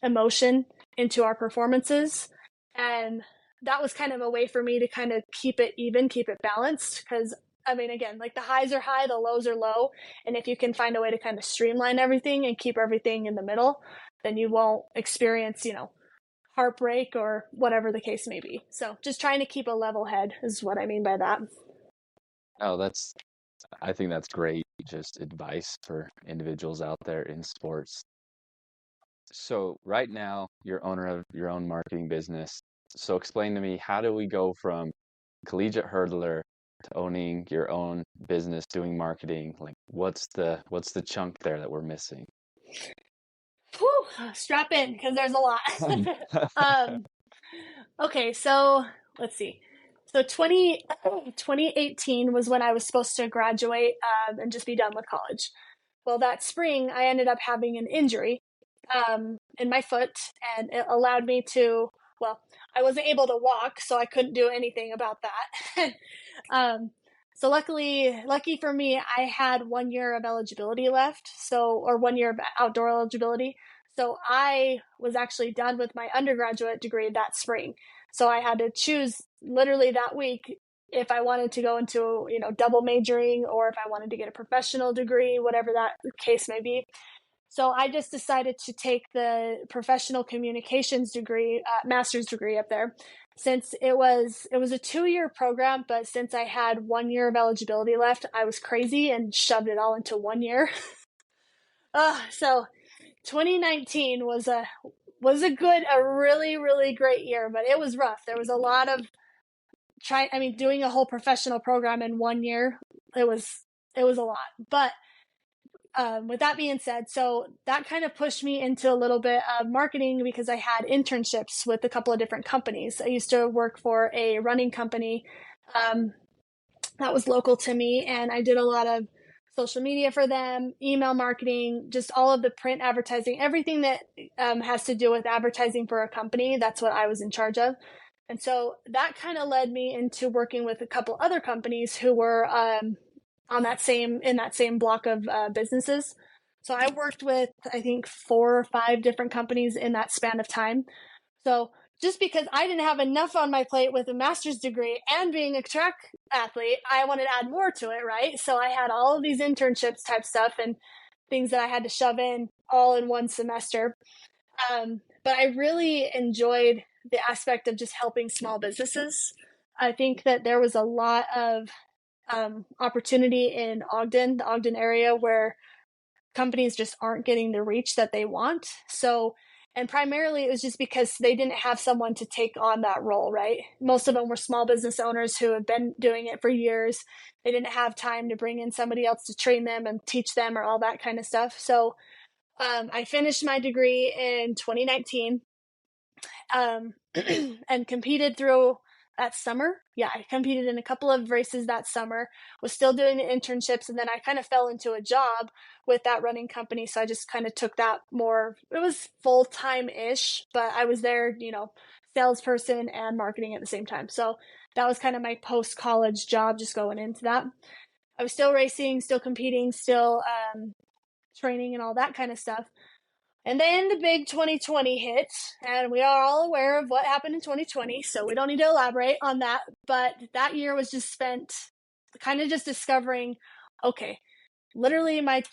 emotion into our performances. And that was kind of a way for me to kind of keep it even, keep it balanced. Because, I mean, again, like, the highs are high, the lows are low. And if you can find a way to kind of streamline everything and keep everything in the middle, then you won't experience, heartbreak or whatever the case may be. So just trying to keep a level head is what I mean by that. Oh, I think that's great, just advice for individuals out there in sports. So right now, you're owner of your own marketing business. So explain to me, how do we go from collegiate hurdler to owning your own business, doing marketing? Like, what's the chunk there that we're missing? Whew, strap in, because there's a lot. um, Okay, so let's see. So 2018 was when I was supposed to graduate and just be done with college. Well, that spring, I ended up having an injury in my foot, and it allowed me to, well, I wasn't able to walk, so I couldn't do anything about that. um, so lucky for me, I had 1 year of eligibility left, or 1 year of outdoor eligibility. So I was actually done with my undergraduate degree that spring. So I had to choose literally that week if I wanted to go into, double majoring, or if I wanted to get a professional degree, whatever that case may be. So I just decided to take the professional communications degree, master's degree up there, since it was a 2 year program, but since I had 1 year of eligibility left, I was crazy and shoved it all into 1 year. So 2019 was a really, really great year, but it was rough. There was a lot of doing a whole professional program in 1 year. It was a lot. But with that being said, so that kind of pushed me into a little bit of marketing, because I had internships with a couple of different companies. I used to work for a running company um, that was local to me, and I did a lot of social media for them, email marketing, just all of the print advertising, everything that has to do with advertising for a company. That's what I was in charge of. And so that kind of led me into working with a couple other companies who were in that same block of businesses. So I worked with, I think, 4 or 5 different companies in that span of time. So just because I didn't have enough on my plate with a master's degree and being a track athlete, I wanted to add more to it, right? So I had all of these internships type stuff and things that I had to shove in all in one semester. But I really enjoyed the aspect of just helping small businesses. I think that there was a lot of opportunity in Ogden, the Ogden area, where companies just aren't getting the reach that they want. So, and primarily it was just because they didn't have someone to take on that role, right? Most of them were small business owners who have been doing it for years. They didn't have time to bring in somebody else to train them and teach them or all that kind of stuff. So, I finished my degree in 2019 um, and competed through that summer. Yeah, I competed in a couple of races that summer, was still doing the internships, and then I kind of fell into a job with that running company. So I just kind of took that more, it was full time ish, but I was there, salesperson and marketing at the same time. So that was kind of my post college job, just going into that. I was still racing, still competing, still training and all that kind of stuff. And then the big 2020 hit, and we are all aware of what happened in 2020, so we don't need to elaborate on that. But that year was just spent kind of just discovering, okay, literally my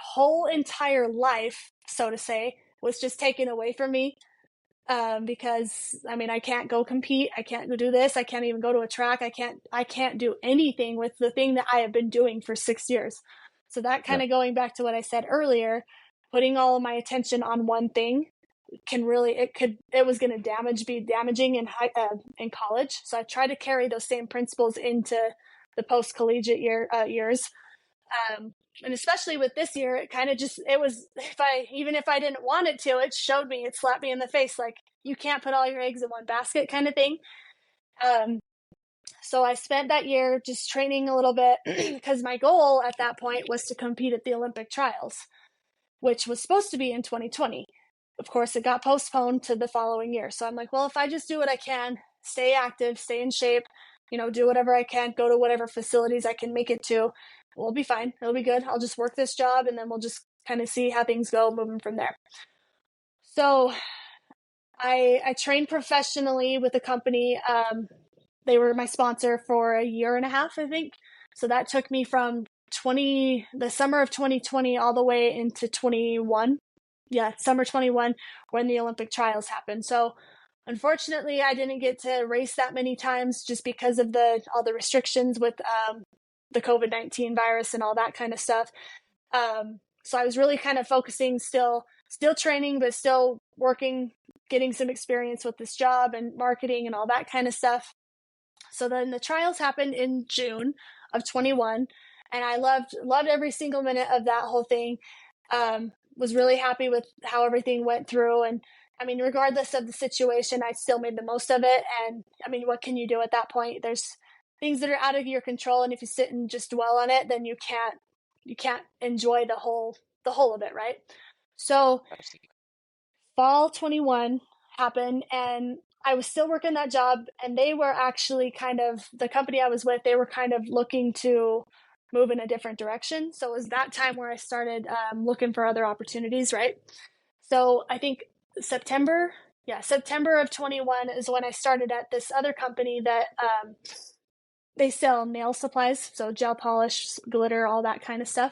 whole entire life, so to say, was just taken away from me. Because I mean, I can't go compete, I can't go do this, I can't even go to a track, I can't do anything with the thing that I have been doing for 6 years. So that kind Right. of going back to what I said earlier, putting all of my attention on one thing can really it was going to be damaging in college. So I try to carry those same principles into the post collegiate years. And especially with this year, it kind of just, it was, even if I didn't want it to, it showed me, it slapped me in the face, like, you can't put all your eggs in one basket kind of thing. Um, so I spent that year just training a little bit because my goal at that point was to compete at the Olympic trials, which was supposed to be in 2020. Of course, it got postponed to the following year. So I'm like, well, if I just do what I can, stay active, stay in shape, do whatever I can, go to whatever facilities I can make it to, we'll be fine. It'll be good. I'll just work this job and then we'll just kind of see how things go moving from there. So I trained professionally with a company. They were my sponsor for a year and a half, I think. So that took me from the summer of 2020 all the way into 21. Yeah, summer 21 when the Olympic trials happened. So unfortunately, I didn't get to race that many times just because of all the restrictions with the COVID-19 virus and all that kind of stuff. So I was really kind of focusing still training, but still working, getting some experience with this job and marketing and all that kind of stuff. So then the trials happened in June of 21, and I loved every single minute of that whole thing. Was really happy with how everything went through, and I mean, regardless of the situation, I still made the most of it. And I mean, what can you do at that point? There's things that are out of your control, and if you sit and just dwell on it, then you can't enjoy the whole of it, right? So Absolutely. fall 21 happened, and I was still working that job, and they were actually kind of, the company I was with, they were kind of looking to move in a different direction. So it was that time where I started looking for other opportunities, right? So I think September, September of 21 is when I started at this other company that they sell nail supplies, so gel polish, glitter, all that kind of stuff.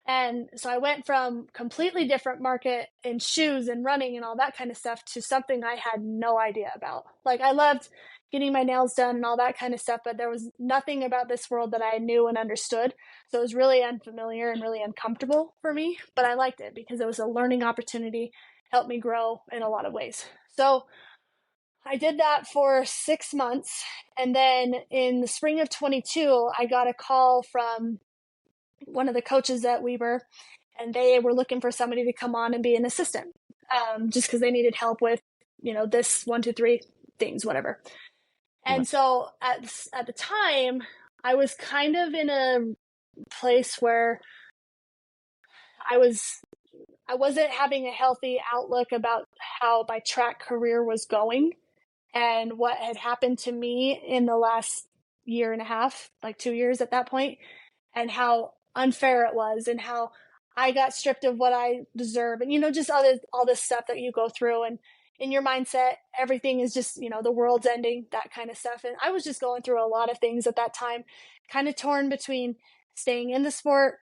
And so I went from completely different market in shoes and running and all that kind of stuff to something I had no idea about. Like, I loved getting my nails done and all that kind of stuff, but there was nothing about this world that I knew and understood. So it was really unfamiliar and really uncomfortable for me, but I liked it because it was a learning opportunity, helped me grow in a lot of ways. So I did that for 6 months. And then in the spring of 22, I got a call from one of the coaches at Weber, and they were looking for somebody to come on and be an assistant, just because they needed help with, this 1, 2, 3 things, whatever. Right. And so at the time, I was kind of in a place where I was I wasn't having a healthy outlook about how my track career was going and what had happened to me in the last year and a half, like 2 years at that point, and how unfair it was and how I got stripped of what I deserve, and just all this stuff that you go through, and in your mindset everything is just, the world's ending, that kind of stuff. And I was just going through a lot of things at that time, kind of torn between staying in the sport,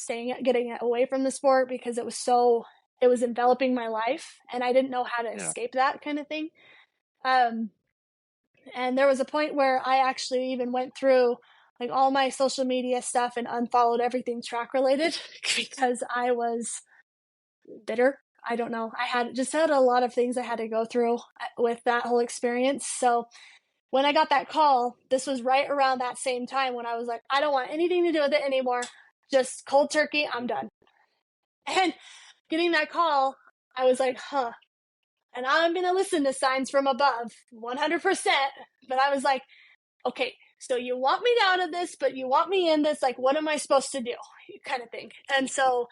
getting away from the sport because it was enveloping my life and I didn't know how to Yeah. escape that kind of thing. um and there was a point where I actually even went through like all my social media stuff and unfollowed everything track related because I was bitter. I don't know. I had a lot of things I had to go through with that whole experience. So when I got that call, this was right around that same time when I was like, I don't want anything to do with it anymore. Just cold turkey, I'm done. And getting that call, I was like, huh. And I'm going to listen to signs from above 100%. But I was like, okay, so you want me out of this, but you want me in this. Like, what am I supposed to do? Kind of thing. And so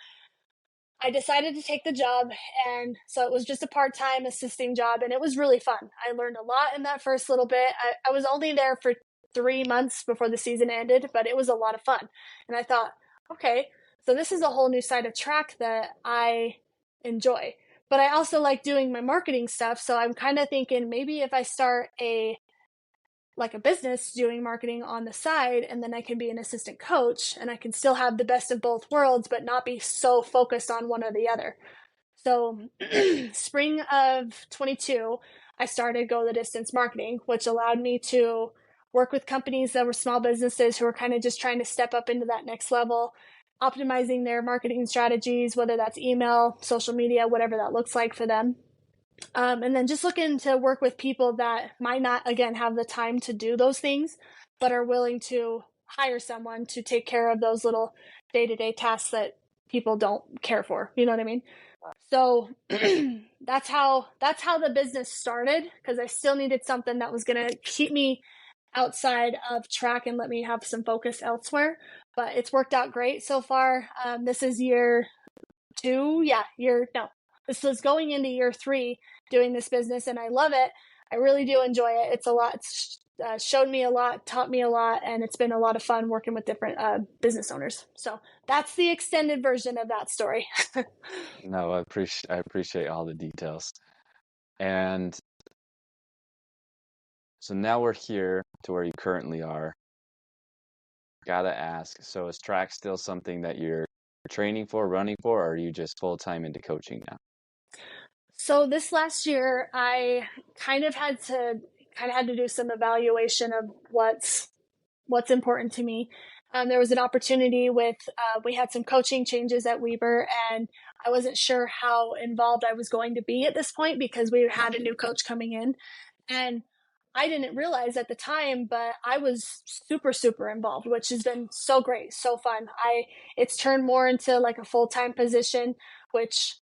I decided to take the job. And so it was just a part time assisting job. And it was really fun. I learned a lot in that first little bit. I was only there for 3 months before the season ended, but it was a lot of fun. And I thought, okay, so this is a whole new side of track that I enjoy. But I also like doing my marketing stuff. So I'm kind of thinking maybe if I start a business doing marketing on the side, and then I can be an assistant coach and I can still have the best of both worlds, but not be so focused on one or the other. So spring of 22, I started Go the Distance Marketing, which allowed me to work with companies that were small businesses who were kind of just trying to step up into that next level, optimizing their marketing strategies, whether that's email, social media, whatever that looks like for them. And then just looking to work with people that might not, again, have the time to do those things, but are willing to hire someone to take care of those little day-to-day tasks that people don't care for. You know what I mean? So that's how the business started, because I still needed something that was going to keep me outside of track and let me have some focus elsewhere. But it's worked out great so far. This is year two. Yeah, this was going into year three doing this business, and I love it. I really do enjoy it. It's a lot. It's showed me a lot, taught me a lot, and it's been a lot of fun working with different business owners. So that's the extended version of that story. No, I appreciate all the details. And so now we're here to where you currently are. Gotta ask, so is track still something that you're training for, running for, or are you just full time into coaching now? So this last year, I kind of had to do some evaluation of what's important to me. There was an opportunity with we had some coaching changes at Weber, and I wasn't sure how involved I was going to be at this point because we had a new coach coming in, and I didn't realize at the time, but I was super super involved, which has been so great, so fun. I It's turned more into like a full-time position, which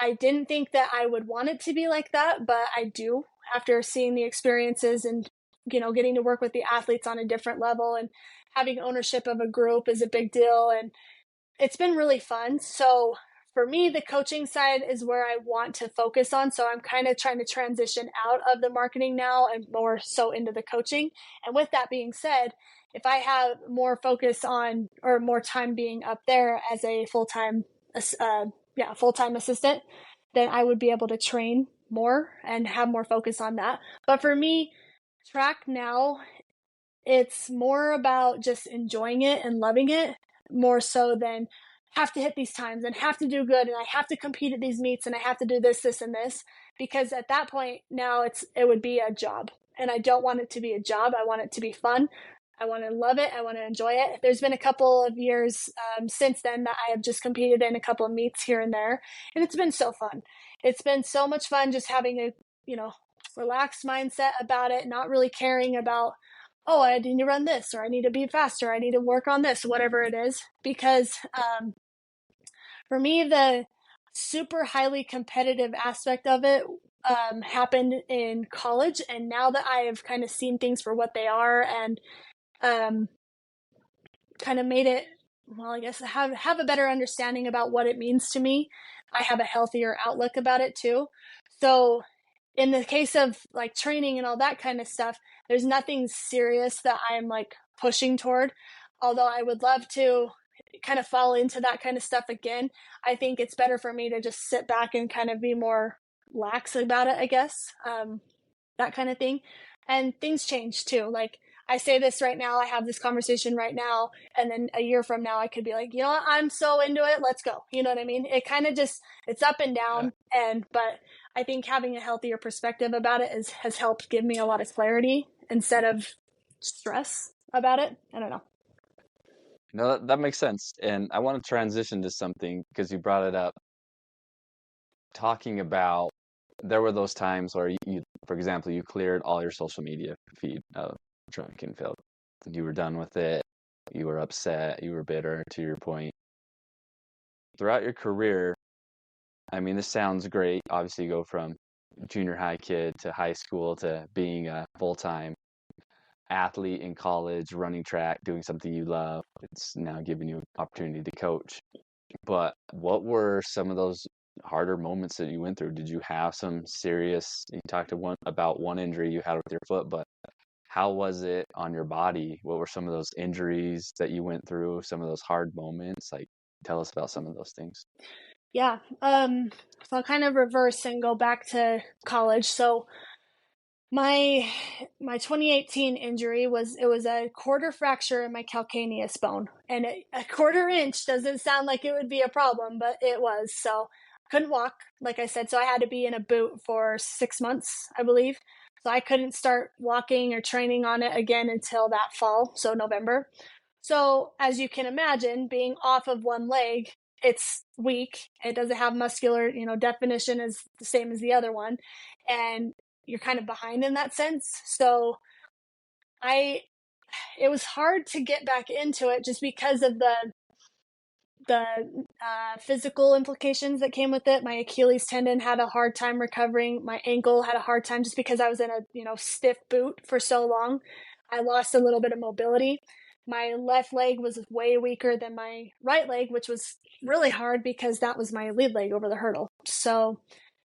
I didn't think that I would want it to be like that, but I do after seeing the experiences and getting to work with the athletes on a different level, and having ownership of a group is a big deal, and it's been really fun. So for me, the coaching side is where I want to focus on. So I'm kind of trying to transition out of the marketing now and more so into the coaching. And with that being said, if I have more focus on or more time being up there as a full-time assistant, then I would be able to train more and have more focus on that. But for me, track now, it's more about just enjoying it and loving it more so than have to hit these times and have to do good and I have to compete at these meets and I have to do this and this, because at that point now it would be a job, and I don't want it to be a job. I want it to be fun. I want to love it. I want to enjoy it. There's been a couple of years since then that I have just competed in a couple of meets here and there, and it's been so fun. It's been so much fun just having a relaxed mindset about it, not really caring about, oh, I need to run this, or I need to be faster, I need to work on this, whatever it is. Because for me, the super highly competitive aspect of it happened in college. And now that I have kind of seen things for what they are and um, kind of made it, well, I guess have a better understanding about what it means to me, I have a healthier outlook about it too. So in the case of like training and all that kind of stuff, there's nothing serious that I'm like pushing toward. Although I would love to kind of fall into that kind of stuff again, I think it's better for me to just sit back and kind of be more lax about it, I guess. That kind of thing. And things change too. Like I say this right now, I have this conversation right now, and then a year from now I could be like, you know what, I'm so into it, let's go. You know what I mean? It kind of just, it's up and Yeah. down, but I think having a healthier perspective about it has helped give me a lot of clarity instead of stress about it. I don't know. No, that makes sense. And I want to transition to something because you brought it up, talking about there were those times where for example, you cleared all your social media feed of track and field. You were done with it. You were upset. You were bitter, to your point. Throughout your career, I mean, this sounds great. Obviously, you go from junior high kid to high school to being a full-time athlete in college, running track, doing something you love. It's now giving you an opportunity to coach. But what were some of those harder moments that you went through? Did you have some serious, you talked to one about one injury you had with your foot, but how was it on your body? What were some of those injuries that you went through, some of those hard moments? Like, tell us about some of those things. Yeah. So I'll kind of reverse and go back to college. So my my 2018 injury was a quarter fracture in my calcaneus bone, and a quarter inch doesn't sound like it would be a problem, but it was. So I couldn't walk, like I said, so I had to be in a boot for 6 months, I believe. So I couldn't start walking or training on it again until that fall, so November. So as you can imagine, being off of one leg, it's weak. It doesn't have muscular, definition as the same as the other one, and you're kind of behind in that sense. So I it was hard to get back into it just because of the physical implications that came with it. My Achilles tendon had a hard time recovering. My ankle had a hard time just because I was in a stiff boot for so long. I lost a little bit of mobility. My left leg was way weaker than my right leg, which was really hard because that was my lead leg over the hurdle. So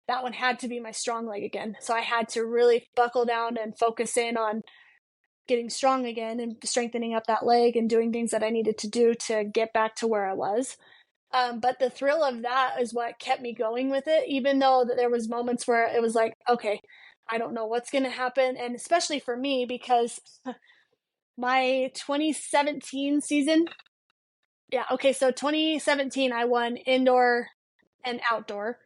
that one had to be my strong leg again. So I had to really buckle down and focus in on getting strong again and strengthening up that leg and doing things that I needed to do to get back to where I was. But the thrill of that is what kept me going with it, even though there was moments where it was like, okay, I don't know what's going to happen. And especially for me, because my 2017 season, yeah, okay, so 2017, I won indoor and outdoor.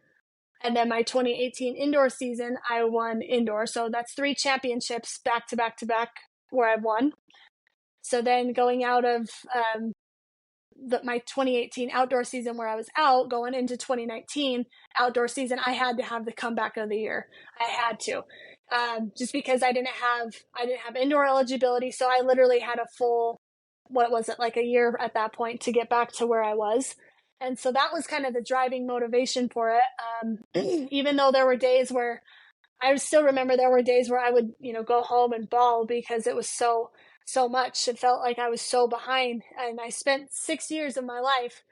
And then my 2018 indoor season, I won indoor. So that's 3 championships back to back to back where I've won. So then going out of my 2018 outdoor season where I was out, going into 2019 outdoor season, I had to have the comeback of the year. I had to, just because I didn't have indoor eligibility, so I literally had a full, what was it, like a year at that point to get back to where I was. And so that was kind of the driving motivation for it. Even though there were days where I still remember there were days where I would, go home and bawl because it was so much. It felt like I was so behind. And I spent 6 years of my life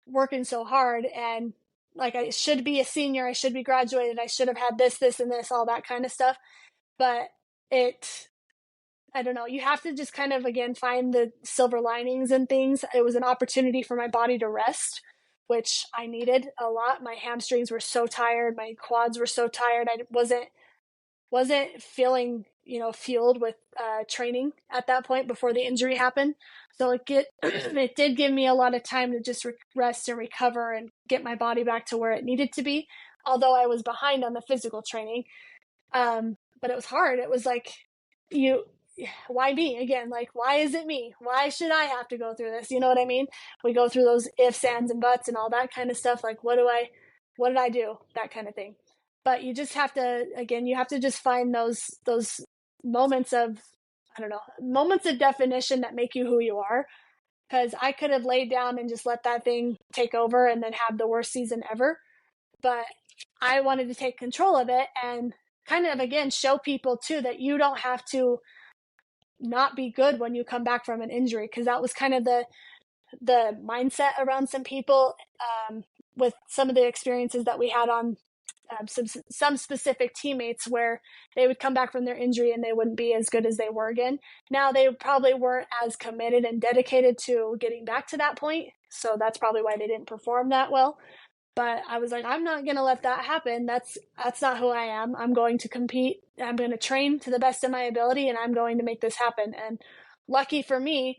working so hard, and like I should be a senior, I should be graduated, I should have had this, and this, all that kind of stuff. But it, I don't know, you have to just kind of, again, find the silver linings and things. It was an opportunity for my body to rest, which I needed a lot. My hamstrings were so tired, my quads were so tired. I wasn't feeling fueled with training at that point before the injury happened. So it did give me a lot of time to just rest and recover and get my body back to where it needed to be, although I was behind on the physical training. But it was hard. It was like, you why me again? Like, why is it me? Why should I have to go through this? You know what I mean? We go through those ifs, ands, and buts and all that kind of stuff. Like, what did I do? That kind of thing. But you just have to, again, you have to just find those moments of, I don't know, moments of definition that make you who you are. Because I could have laid down and just let that thing take over and then have the worst season ever. But I wanted to take control of it and kind of, again, show people too that you don't have to not be good when you come back from an injury, because that was kind of the mindset around some people, with some of the experiences that we had on some specific teammates, where they would come back from their injury and they wouldn't be as good as they were again. Now, they probably weren't as committed and dedicated to getting back to that point, so that's probably why they didn't perform that well. But I was like, I'm not going to let that happen. That's not who I am. I'm going to compete. I'm going to train to the best of my ability, and I'm going to make this happen. And lucky for me,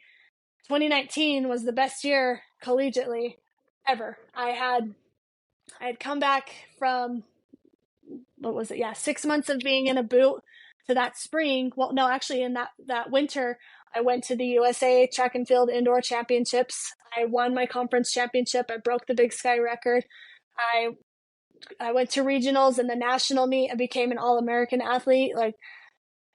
2019 was the best year collegiately ever. I had come back from, what was it? Yeah, 6 months of being in a boot to that spring. Well, no, actually, in that winter, I went to the USA track and field indoor championships. I won my conference championship. I broke the Big Sky record. I I went to regionals and the national meet and became an All-American athlete. Like,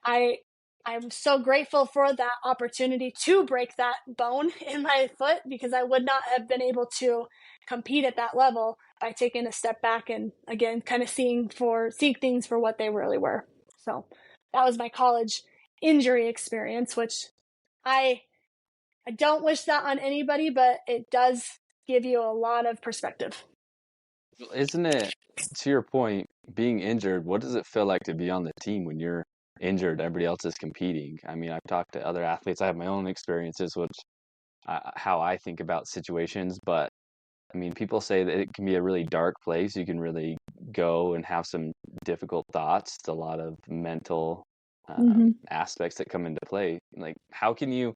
I I'm so grateful for that opportunity to break that bone in my foot, because I would not have been able to compete at that level by taking a step back and, again, kind of seeing things for what they really were. So that was my college injury experience, which I I don't wish that on anybody, but it does give you a lot of perspective. Isn't it, to your point, being injured, what does it feel like to be on the team when you're injured, everybody else is competing. I mean, I've talked to other athletes. I have my own experiences, which how I think about situations. But I mean, people say that it can be a really dark place. You can really go and have some difficult thoughts. It's a lot of mental Mm-hmm. aspects that come into play. Like, how can you?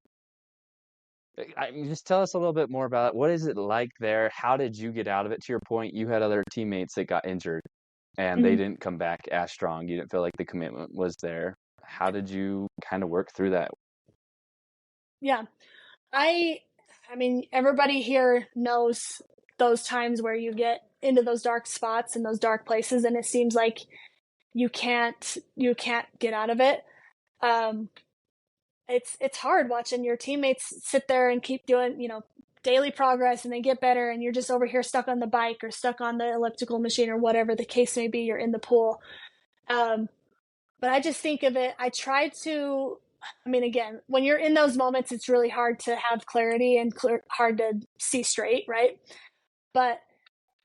I mean, just tell us a little bit more about it. What is it like there? How did you get out of it? To your point, you had other teammates that got injured and they Mm-hmm. didn't come back as strong. You didn't feel like the commitment was there. How did you kind of work through that? Yeah. I I mean, everybody here knows those times where you get into those dark spots and those dark places and it seems like you can't get out of it. Um it's hard watching your teammates sit there and keep doing, daily progress and they get better and you're just over here stuck on the bike or stuck on the elliptical machine or whatever the case may be, you're in the pool. Um but I just think of it, I try to, I mean, again, when you're in those moments, it's really hard to have clarity and hard to see straight, right? But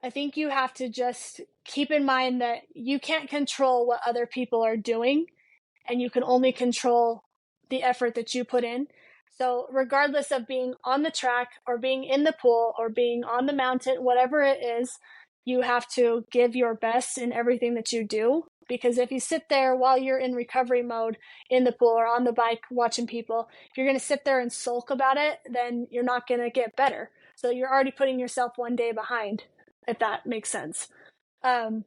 I think you have to just keep in mind that you can't control what other people are doing and you can only control the effort that you put in. So, regardless of being on the track or being in the pool or being on the mountain, whatever it is, you have to give your best in everything that you do. Because if you sit there while you're in recovery mode in the pool or on the bike watching people, if you're going to sit there and sulk about it, then you're not going to get better. So, you're already putting yourself one day behind, if that makes sense. Um,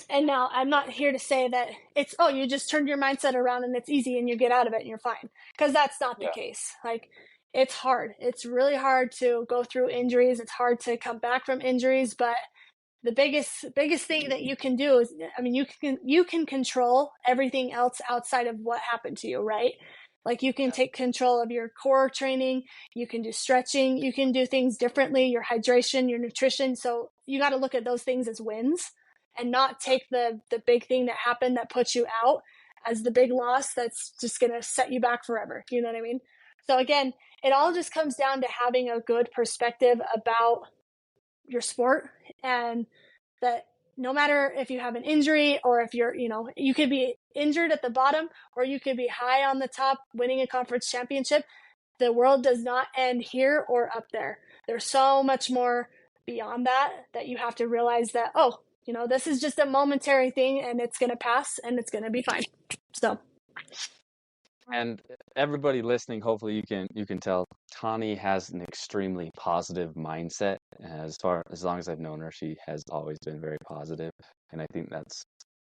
and now I'm not here to say that it's, oh, you just turned your mindset around and it's easy and you get out of it and you're fine. Because that's not the Yeah. case. Like, it's hard. It's really hard to go through injuries. It's hard to come back from injuries. But the biggest thing that you can do is, I mean, you can control everything else outside of what happened to you, right? Like, you can take control of your core training, you can do stretching, you can do things differently, your hydration, your nutrition. So you got to look at those things as wins and not take the big thing that happened that puts you out as the big loss that's just going to set you back forever. You know what I mean? So again, it all just comes down to having a good perspective about your sport, and that no matter if you have an injury or if you could be injured at the bottom or you could be high on the top winning a conference championship, the world does not end here or up there. There's so much more beyond that you have to realize that, oh, this is just a momentary thing and it's going to pass and it's going to be fine. So, And everybody listening, hopefully you can tell Tawnie has an extremely positive mindset. As long as I've known her, she has always been very positive, and I think that's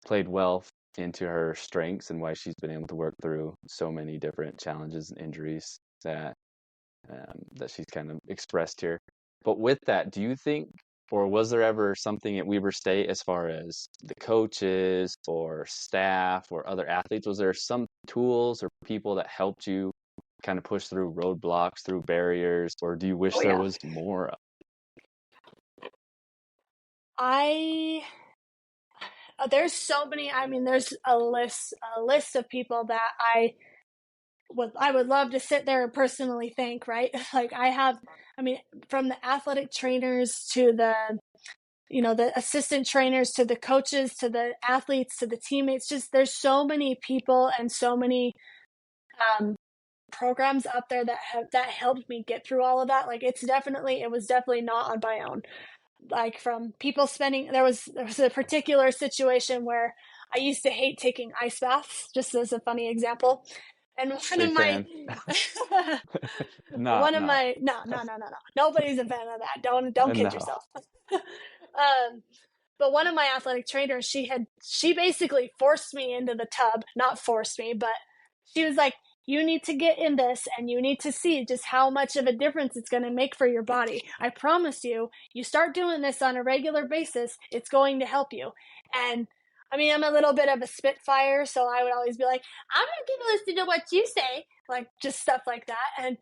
played well into her strengths and why she's been able to work through so many different challenges and injuries that she's kind of expressed here. But with that, do you think, or was there ever something at Weber State as far as the coaches or staff or other athletes? Was there some tools or people that helped you kind of push through roadblocks, through barriers, or do you wish oh there yeah, was more? I there's so many. I mean, there's a list of people that I would love to sit there and personally thank, right? Like, I mean, from the athletic trainers to the assistant trainers to the coaches to the athletes to the teammates, just there's so many people and so many um, programs out there that helped me get through all of that. Like, it was definitely not on my own. Like, from people spending, there was a particular situation where I used to hate taking ice baths, just as a funny example. And one of Big my fan. Not, not. no, no, no, no, no, nobody's a fan of that. Don't kid No. yourself. But one of my athletic trainers, she basically forced me into the tub. Not forced me, but she was like, you need to get in this and you need to see just how much of a difference it's going to make for your body. I promise you, you start doing this on a regular basis, it's going to help you. And I mean, I'm a little bit of a spitfire, so I would always be like, I'm not going to listen to what you say, like just stuff like that. And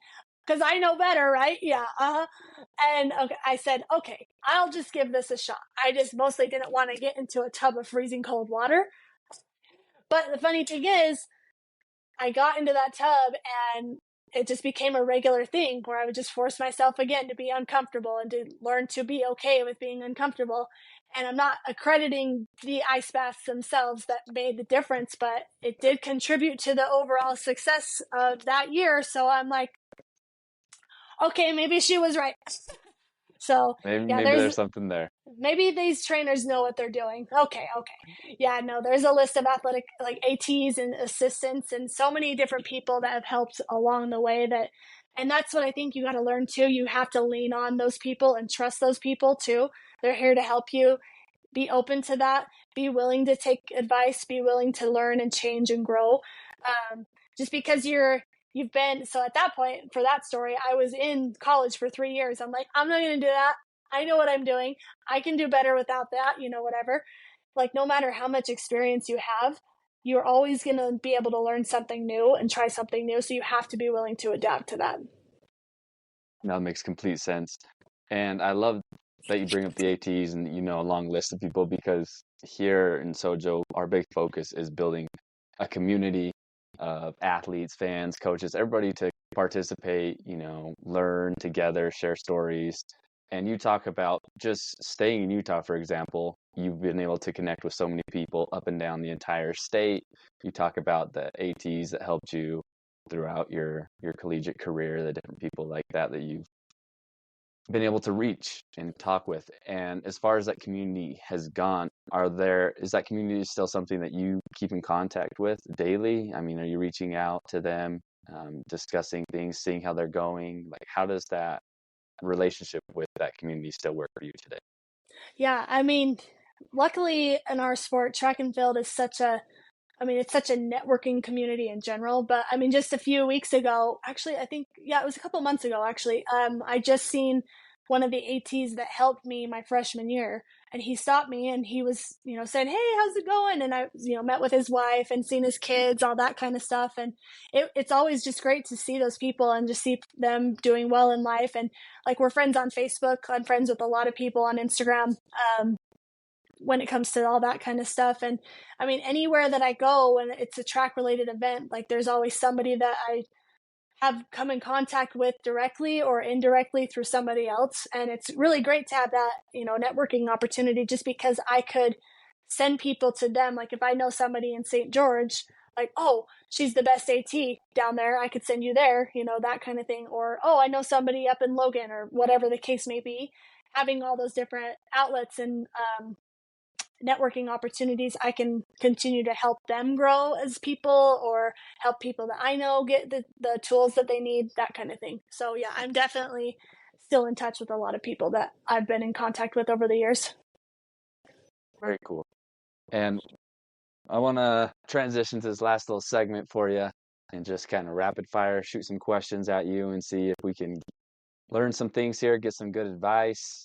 because I know better, right? Yeah. And okay, I said, okay, I'll just give this a shot. I just mostly didn't want to get into a tub of freezing cold water. But the funny thing is, I got into that tub and it just became a regular thing where I would just force myself again to be uncomfortable and to learn to be okay with being uncomfortable. And I'm not accrediting the ice baths themselves that made the difference, but it did contribute to the overall success of that year. So I'm like, okay, maybe she was right. So yeah, Maybe there's something there. maybe these trainers know what they're doing. Okay. Yeah, no, there's a list of athletic like ATs and assistants and so many different people that have helped along the way and that's what I think you got to learn too. You have to lean on those people and trust those people too. They're here to help you. Be open to that. Be willing to take advice. Be willing to learn and change and grow. Just because you've been so at that point for that story, I was in college for 3 years. I'm like, I'm not going to do that. I know what I'm doing. I can do better without that. Whatever. Like no matter how much experience you have, you're always going to be able to learn something new and try something new. So you have to be willing to adapt to that. That makes complete sense. And I love that you bring up the ATs and, a long list of people because here in Sojo, our big focus is building a community of athletes, fans, coaches, everybody to participate, learn together, share stories. And you talk about just staying in Utah, for example, you've been able to connect with so many people up and down the entire state. You talk about the ATs that helped you throughout your collegiate career, the different people like that you've been able to reach and talk with. And as far as that community has gone, is that community still something that you keep in contact with daily? I mean, are you reaching out to them, discussing things, seeing how they're going? Like, how does that relationship with that community still work for you today? Yeah, I mean, luckily in our sport, track and field is it's such a networking community in general. But I mean, just a few weeks ago, actually, I think, yeah, it was a couple months ago, actually, I just seen one of the ATs that helped me my freshman year. And he stopped me and he was, saying, hey, how's it going? And I, met with his wife and seen his kids, all that kind of stuff. And it's always just great to see those people and just see them doing well in life. And like, we're friends on Facebook. I'm friends with a lot of people on Instagram. When it comes to all that kind of stuff. And I mean, anywhere that I go when it's a track related event, like there's always somebody that I have come in contact with directly or indirectly through somebody else. And it's really great to have that, networking opportunity just because I could send people to them. Like if I know somebody in St. George, like, oh, she's the best AT down there, I could send you there, that kind of thing. Or, oh, I know somebody up in Logan or whatever the case may be. Having all those different outlets and networking opportunities, I can continue to help them grow as people or help people that I know get the tools that they need, that kind of thing. So yeah, I'm definitely still in touch with a lot of people that I've been in contact with over the years. Very cool. And I want to transition to this last little segment for you and just kind of rapid fire shoot some questions at you and see if we can learn some things here, get some good advice.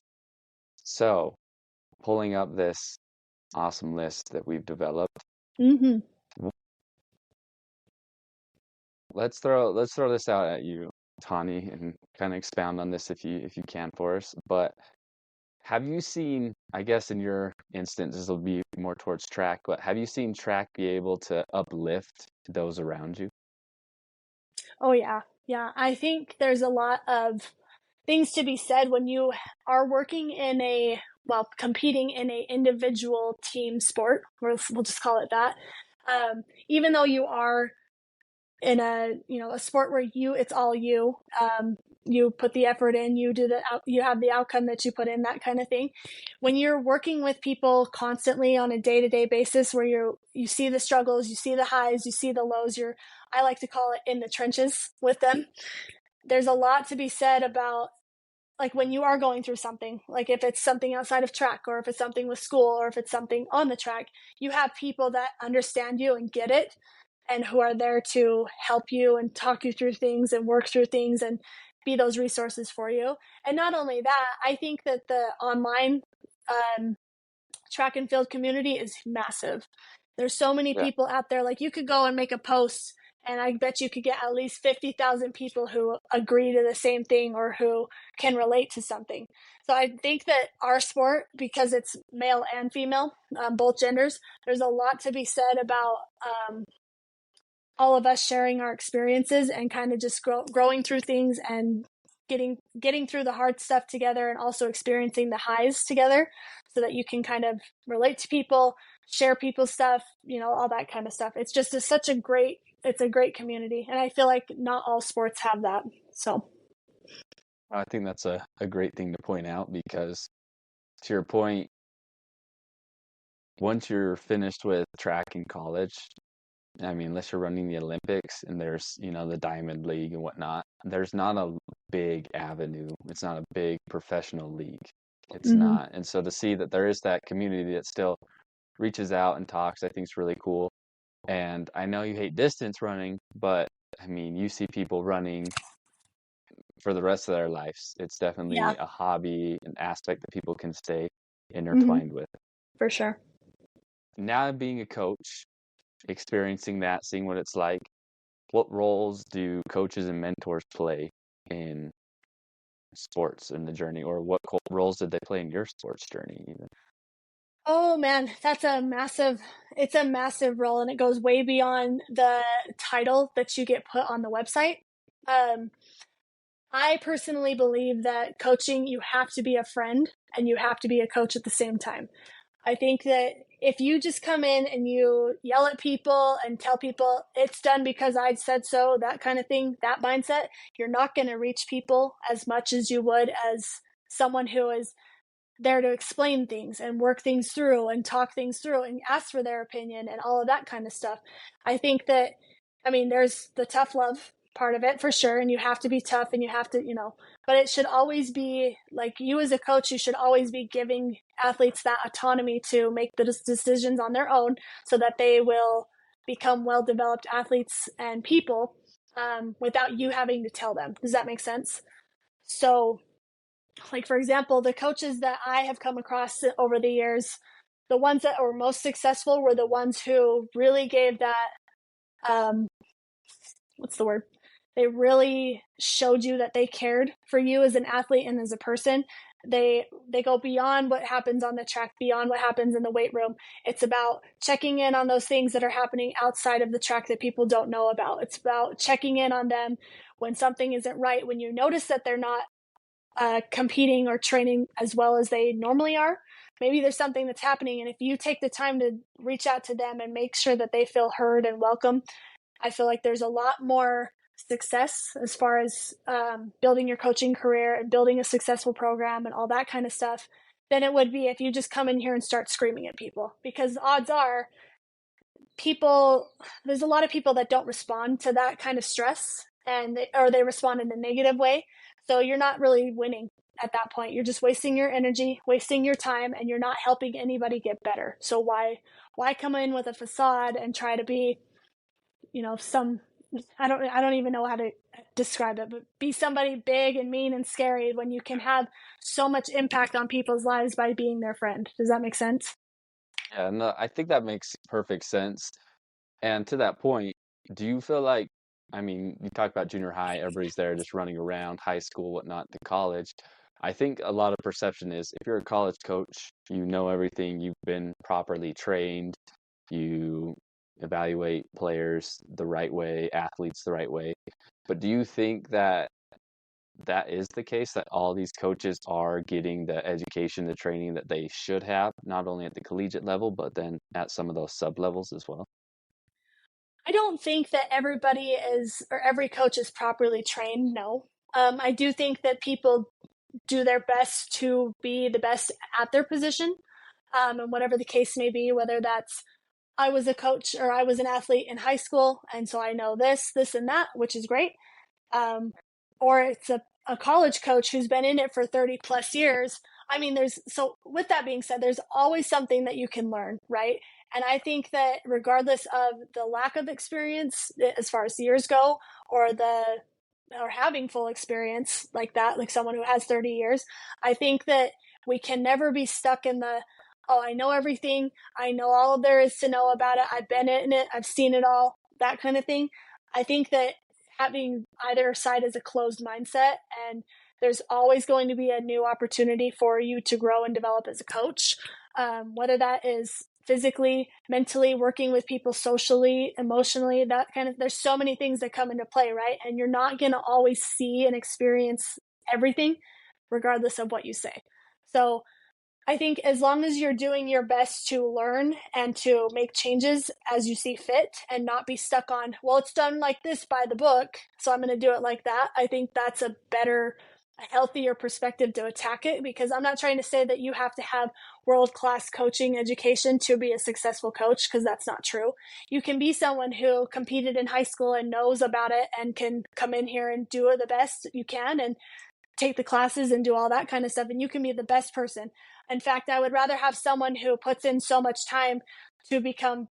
So, pulling up this awesome list that we've developed. Mm-hmm. Let's throw this out at you, Tawnie, and kind of expound on this if you can for us. But have you seen, I guess in your instance, this will be more towards track, but have you seen track be able to uplift those around you? Oh yeah. Yeah. I think there's a lot of things to be said when you are working in competing in a individual team sport. We'll just call it that. Even though you are in a sport where it's all you, you put the effort in, you have the outcome that you put in, that kind of thing. When you're working with people constantly on a day-to-day basis where you see the struggles, you see the highs, you see the lows, I like to call it in the trenches with them. There's a lot to be said about like when you are going through something, like if it's something outside of track or if it's something with school or if it's something on the track, you have people that understand you and get it and who are there to help you and talk you through things and work through things and be those resources for you. And not only that, I think that the online um, track and field community is massive. There's so many Yeah. people out there. Like you could go and make a post and I bet you could get at least 50,000 people who agree to the same thing or who can relate to something. So I think that our sport, because it's male and female, both genders, there's a lot to be said about all of us sharing our experiences and kind of just growing through things and getting through the hard stuff together and also experiencing the highs together so that you can kind of relate to people, share people's stuff, all that kind of stuff. It's just it's a great community. And I feel like not all sports have that. So, I think that's a great thing to point out because, to your point, once you're finished with track in college, I mean, unless you're running the Olympics and there's, the Diamond League and whatnot, there's not a big avenue. It's not a big professional league. It's mhm. not. And so to see that there is that community that still reaches out and talks, I think is really cool. And I know you hate distance running, but I mean, you see people running for the rest of their lives. It's Yeah, definitely a hobby, an aspect that people can stay hmm intertwined with. for sure. Now, being a coach, experiencing that, seeing what it's like, what roles do coaches and mentors play in sports in the journey, or what roles did they play in your sports journey even? Oh man, it's a massive role and it goes way beyond the title that you get put on the website. Um, I personally believe that coaching, you have to be a friend and you have to be a coach at the same time. I think that if you just come in and you yell at people and tell people it's done because I said so, that kind of thing, that mindset, you're not going to reach people as much as you would as someone who is there to explain things and work things through and talk things through and ask for their opinion and all of that kind of stuff. I think that, I mean, there's the tough love part of it for sure. And you have to be tough and you have to, but it should always be like you as a coach, you should always be giving athletes that autonomy to make the decisions on their own so that they will become well developed athletes and people without you having to tell them. Does that make sense? So, like for example, the coaches that I have come across over the years, the ones that were most successful were the ones who really gave that um what's the word, they really showed you that they cared for you as an athlete and as a person. They go beyond what happens on the track, beyond what happens in the weight room. It's about checking in on those things that are happening outside of the track that people don't know about. It's about checking in on them when something isn't right, when you notice that they're not competing or training as well as they normally are. Maybe there's something that's happening, and if you take the time to reach out to them and make sure that they feel heard and welcome, I feel like there's a lot more success as far as building your coaching career and building a successful program and all that kind of stuff than it would be if you just come in here and start screaming at people. Because odds are, there's a lot of people that don't respond to that kind of stress or they respond in a negative way. So you're not really winning at that point. You're just wasting your energy, wasting your time, and you're not helping anybody get better. So why come in with a facade and try to be, some, I don't even know how to describe it, but be somebody big and mean and scary when you can have so much impact on people's lives by being their friend. Does that make sense? Yeah, no, I think that makes perfect sense. And to that point, do you feel like, I mean, you talk about junior high, everybody's there just running around, high school, whatnot, to college. I think a lot of perception is if you're a college coach, you know everything, you've been properly trained, you evaluate players the right way, athletes the right way. But do you think that that is the case, that all these coaches are getting the education, the training that they should have, not only at the collegiate level, but then at some of those sub levels as well? I don't think that everybody is, or every coach is properly trained. No. I do think that people do their best to be the best at their position, and whatever the case may be, whether that's I was a coach or I was an athlete in high school, and so I know this, and that, which is great. Um, or it's a college coach who's been in it for 30 plus years. I mean, with that being said, there's always something that you can learn, right? And I think that regardless of the lack of experience as far as years go, or or having full experience like that, like someone who has 30 years, I think that we can never be stuck in oh, I know everything. I know all there is to know about it. I've been in it. I've seen it all, that kind of thing. I think that having either side is a closed mindset, and there's always going to be a new opportunity for you to grow and develop as a coach, whether that is physically, mentally, working with people socially, emotionally, that kind of, there's so many things that come into play, right? And you're not going to always see and experience everything, regardless of what you say. So I think as long as you're doing your best to learn and to make changes as you see fit and not be stuck on, well, it's done like this by the book, so I'm going to do it like that. I think that's a better, a healthier perspective to attack it, because I'm not trying to say that you have to have world class coaching education to be a successful coach, because that's not true. You can be someone who competed in high school and knows about it and can come in here and do it the best you can and take the classes and do all that kind of stuff, and you can be the best person. In fact, I would rather have someone who puts in so much time to become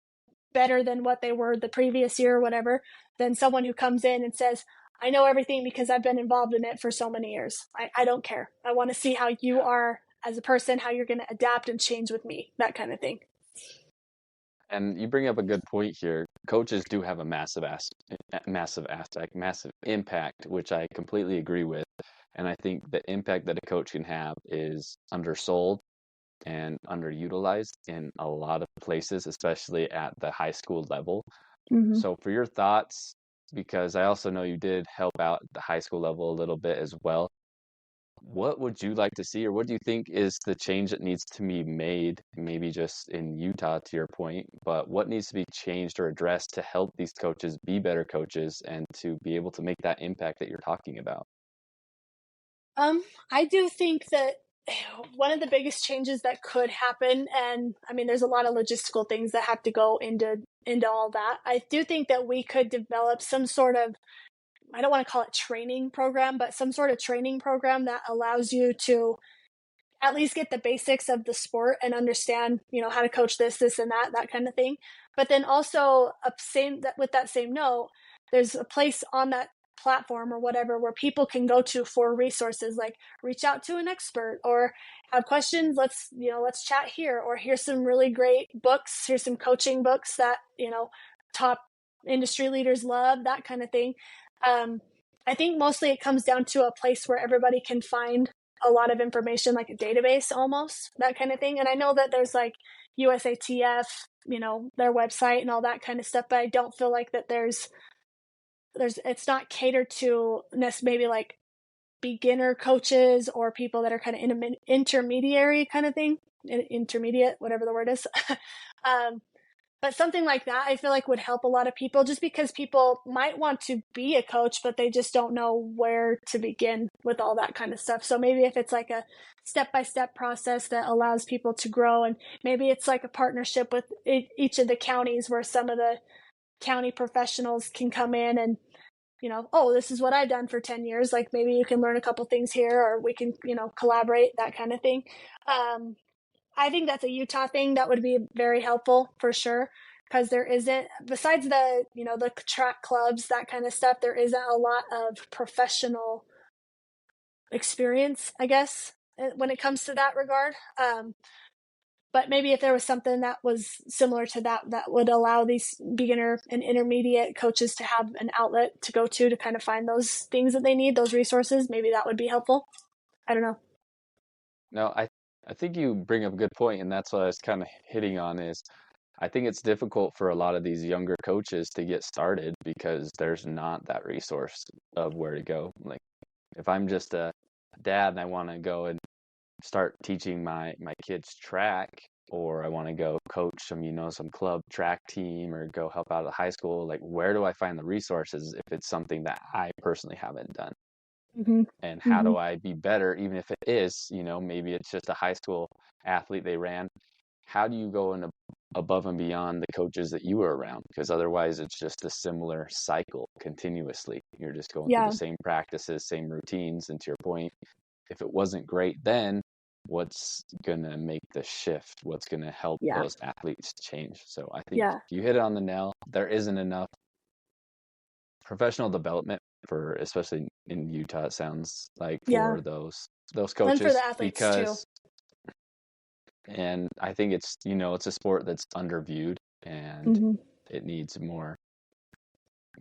better than what they were the previous year or whatever, than someone who comes in and says, I know everything because I've been involved in it for so many years. I don't care. I want to see how you are as a person, how you're going to adapt and change with me, that kind of thing. And you bring up a good point here. Coaches do have a massive aspect, massive impact, which I completely agree with. And I think the impact that a coach can have is undersold and underutilized in a lot of places, especially at the high school level. Mm-hmm. So, for your thoughts, because I also know you did help out at the high school level a little bit as well, what would you like to see, or what do you think is the change that needs to be made, maybe just in Utah, to your point, but what needs to be changed or addressed to help these coaches be better coaches and to be able to make that impact that you're talking about? I do think that one of the biggest changes that could happen, and I mean, there's a lot of logistical things that have to go into all that. I do think that we could develop some sort of, I don't want to call it training program, but some sort of training program that allows you to at least get the basics of the sport and understand, how to coach this and that kind of thing. But then also, with that same note, there's a place on that platform or whatever where people can go to for resources, like reach out to an expert or have questions. Let's chat here, or here's some really great books. Here's some coaching books that, top industry leaders love, that kind of thing. I think mostly it comes down to a place where everybody can find a lot of information, like a database almost, that kind of thing. And I know that there's like USATF, their website and all that kind of stuff, but I don't feel like that there's it's not catered to maybe like beginner coaches or people that are kind of intermediary kind of thing, intermediate, whatever the word is. um, but something like that, I feel like would help a lot of people, just because people might want to be a coach, but they just don't know where to begin with all that kind of stuff. So maybe if it's like a step-by-step process that allows people to grow, and maybe it's like a partnership with each of the counties where some of the county professionals can come in and, oh, this is what I've done for 10 years. Like maybe you can learn a couple things here, or we can, collaborate, that kind of thing. I think that's a Utah thing that would be very helpful for sure, because there isn't, besides the track clubs, that kind of stuff, there isn't a lot of professional experience, I guess, when it comes to that regard. But maybe if there was something that was similar to that, that would allow these beginner and intermediate coaches to have an outlet to go to kind of find those things that they need, those resources, maybe that would be helpful. I don't know. No, I think you bring up a good point, and that's what I was kind of hitting on is I think it's difficult for a lot of these younger coaches to get started because there's not that resource of where to go. Like if I'm just a dad and I want to go and start teaching my kids track, or I want to go coach some club track team or go help out at high school, like where do I find the resources if it's something that I personally haven't done? Mm-hmm. And how Mm-hmm. do I be better, even if it is, maybe it's just a high school athlete they ran. How do you go above and beyond the coaches that you were around? Because otherwise it's just a similar cycle continuously. You're just going through the Yeah. same practices, same routines. And to your point, if it wasn't great then, what's gonna make the shift? What's gonna help Yeah. those athletes change? So I think Yeah. you hit it on the nail. There isn't enough professional development for, especially in Utah, it sounds like, Yeah. for those And for coaches, the athletes too. because and I think it's a sport that's underviewed, and Mm-hmm. it needs more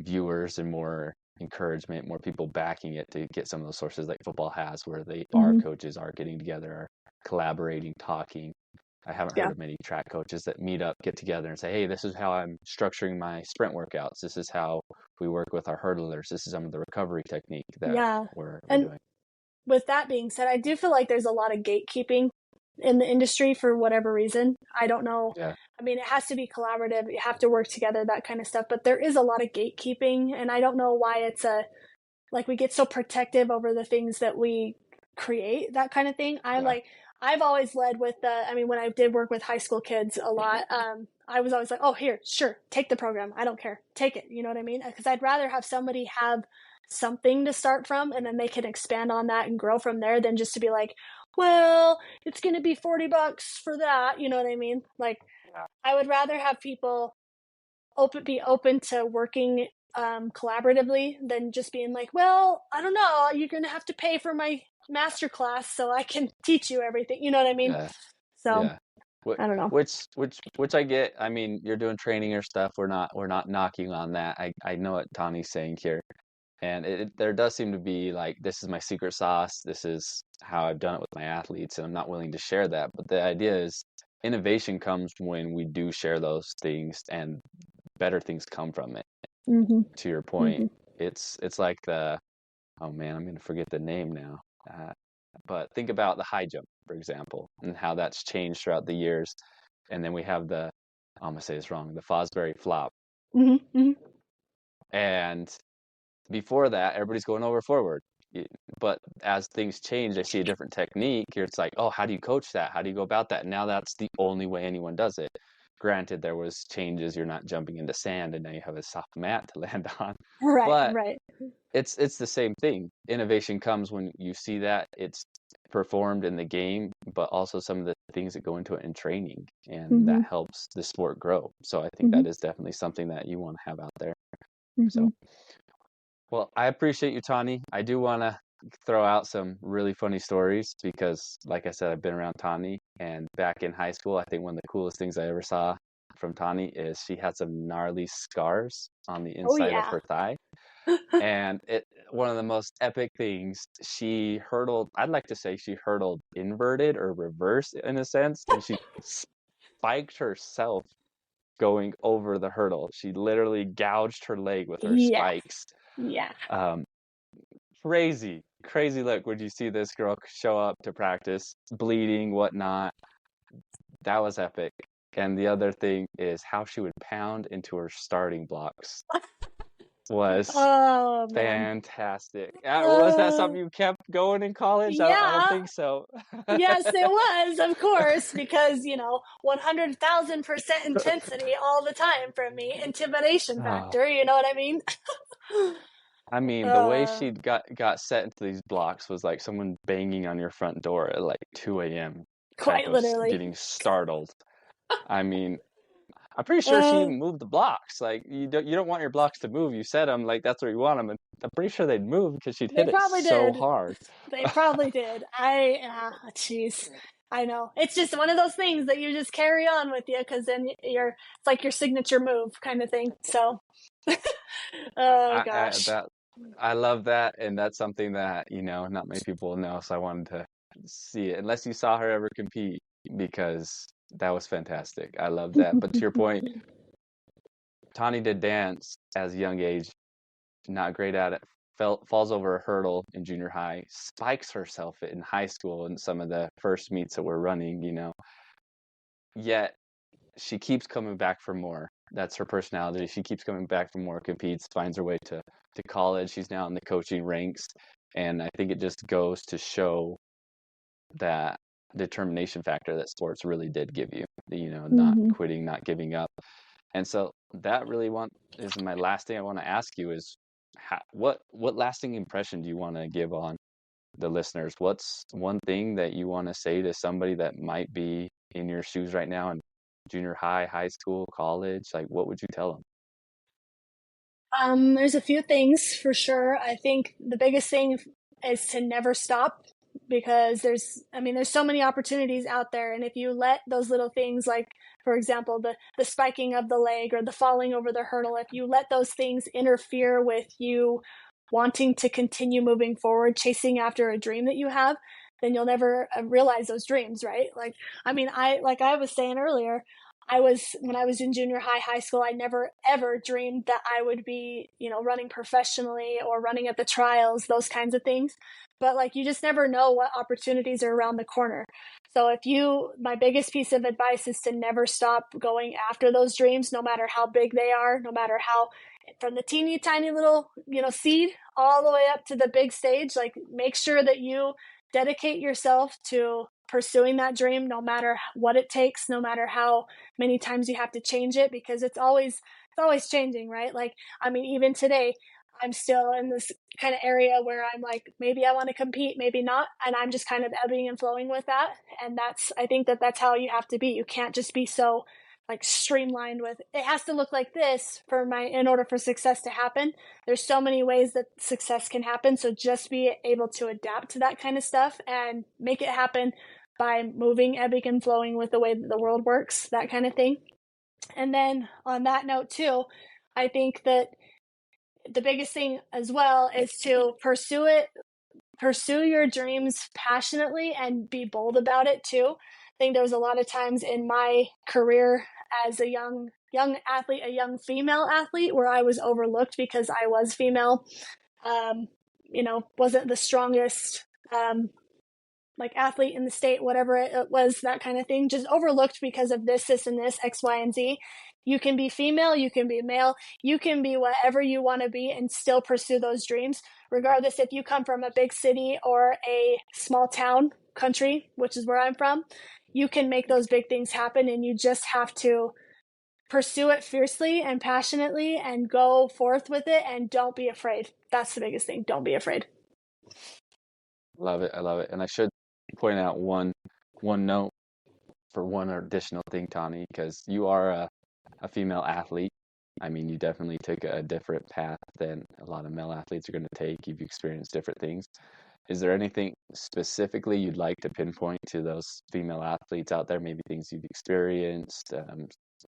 viewers and more encouragement, more people backing it to get some of those sources like football has, where our Mm-hmm. coaches are getting together, are collaborating, talking. I haven't heard Yeah. of many track coaches that meet up, get together, and say, "Hey, this is how I'm structuring my sprint workouts. This is how we work with our hurdlers. This is some of the recovery technique that Yeah. we're And doing." with that being said, I do feel like there's a lot of gatekeeping in the industry for whatever reason. I don't know. Yeah. I mean, it has to be collaborative. You have to work together, that kind of stuff. But there is a lot of gatekeeping, and I don't know why it's like we get so protective over the things that we create, that kind of thing. Yeah. I've always led with I mean, when I did work with high school kids a lot, I was always like, oh, here, sure, take the program. I don't care. Take it. You know what I mean? Because I'd rather have somebody have something to start from and then they can expand on that and grow from there than just to be like, well, it's going to be $40 for that. You know what I mean? Like, Yeah. I would rather have people be open to working collaboratively than just being like, well, I don't know, you're going to have to pay for my master class so I can teach you everything. You know what I mean? Yeah. So Yeah. Wh- I don't know. which I get. I mean, you're doing training or stuff. We're not knocking on that. I know what Tawnie's saying here. And there does seem to be like, this is my secret sauce. This is how I've done it with my athletes, and I'm not willing to share that. But the idea is innovation comes when we do share those things, and better things come from it. Mm-hmm. To your point, Mm-hmm. it's like oh man, I'm gonna forget the name now. Uh, but think about the high jump, for example, and how that's changed throughout the years. And then we have I'm gonna say this wrong, the Fosbury flop. Mm-hmm. Mm-hmm. And before that, everybody's going over forward. But as things change, they see a different technique. It's like, oh, how do you coach that? How do you go about that? And now that's the only way anyone does it. Granted, there was changes. You're not jumping into sand, and now you have a soft mat to land on. Right, But right. it's the same thing. Innovation comes when you see that it's performed in the game, but also some of the things that go into it in training, and Mm-hmm. that helps the sport grow. So I think Mm-hmm. that is definitely something that you want to have out there. Mm-hmm. So. Well, I appreciate you, Tawnie. I do want to throw out some really funny stories because, like I said, I've been around Tawnie, and back in high school, I think one of the coolest things I ever saw from Tawnie is she had some gnarly scars on the Oh inside of yeah. her thigh. And one of the most epic things, she hurdled, I'd like to say she hurdled inverted or reverse in a sense, and she spiked herself going over the hurdle. She literally gouged her leg with her Yeah. spikes. Yeah. Um, crazy look when you see this girl show up to practice, bleeding, whatnot. That was epic. And the other thing is how she would pound into her starting blocks was Oh man. fantastic. Was that Uh, something you kept going in college? I don't yeah. think so. Yes, it was, of course, because 100,000% intensity all the time from me. Intimidation Oh, factor, you know what I mean? I mean, the way uh, she got set into these blocks was like someone banging on your front door at like 2 a.m. type quite of literally. getting startled. I mean, I'm pretty sure she Uh, even moved the blocks. Like you don't want your blocks to move. You set them like that's where you want them, and I'm pretty sure they'd move because she'd they hit it probably so did. hard. They probably did. Jeez. I know. It's just one of those things that you just carry on with you because then it's like your signature move kind of thing. So, oh gosh. That I love that, and that's something that not many people know. So I wanted to see it, unless you saw her ever compete, because that was fantastic. I love that. But to your point, Tawnie did dance as a young age, not great at it. Falls over a hurdle in junior high, spikes herself in high school in some of the first meets that we're running. Yet she keeps coming back for more. That's her personality. She keeps coming back for more, competes, finds her way to college. She's now in the coaching ranks. And I think it just goes to show that determination factor that sports really did give you, not Hmm. quitting, not giving up. And so that really is my last thing I want to ask you is what lasting impression do you want to give on the listeners? What's one thing that you want to say to somebody that might be in your shoes right now in junior high, high school, college? Like, what would you tell them? There's a few things for sure. I think the biggest thing is to never stop because there's so many opportunities out there. And if you let those little things, like, for example, the spiking of the leg or the falling over the hurdle, if you let those things interfere with you wanting to continue moving forward, chasing after a dream that you have, then you'll never realize those dreams, right? Like I was saying earlier, when I was in junior high school, I never ever dreamed that I would be, running professionally or running at the trials, those kinds of things. But like, you just never know what opportunities are around the corner. So my biggest piece of advice is to never stop going after those dreams, no matter how big they are, no matter how, from the teeny tiny little, seed all the way up to the big stage. Like, make sure that you dedicate yourself to pursuing that dream, no matter what it takes, no matter how many times you have to change it, because it's always changing, right? Like, I mean, even today, I'm still in this kind of area where I'm like, maybe I want to compete, maybe not, and I'm just kind of ebbing and flowing with that. And I think that that's how you have to be. You can't just be so like streamlined with, it has to look like this in order for success to happen. There's so many ways that success can happen, so just be able to adapt to that kind of stuff and make it happen by moving, ebbing and flowing with the way that the world works, that kind of thing. And then on that note too, I think that the biggest thing as well is to pursue your dreams passionately and be bold about it too. I think there was a lot of times in my career as a young athlete, a young female athlete, where I was overlooked because I was female. Wasn't the strongest like athlete in the state, whatever it was, that kind of thing, just overlooked because of this, and this, X, Y, and Z. You can be female, you can be male, you can be whatever you want to be and still pursue those dreams, regardless if you come from a big city or a small town country, which is where I'm from. You can make those big things happen, and you just have to pursue it fiercely and passionately and go forth with it, and don't be afraid. That's the biggest thing. Don't be afraid. Love it. I love it. And I should point out one note for one additional thing, Tawnie, because you are a female athlete. I mean, you definitely took a different path than a lot of male athletes are going to take. You've experienced different things. Is there anything specifically you'd like to pinpoint to those female athletes out there? Maybe things you've experienced,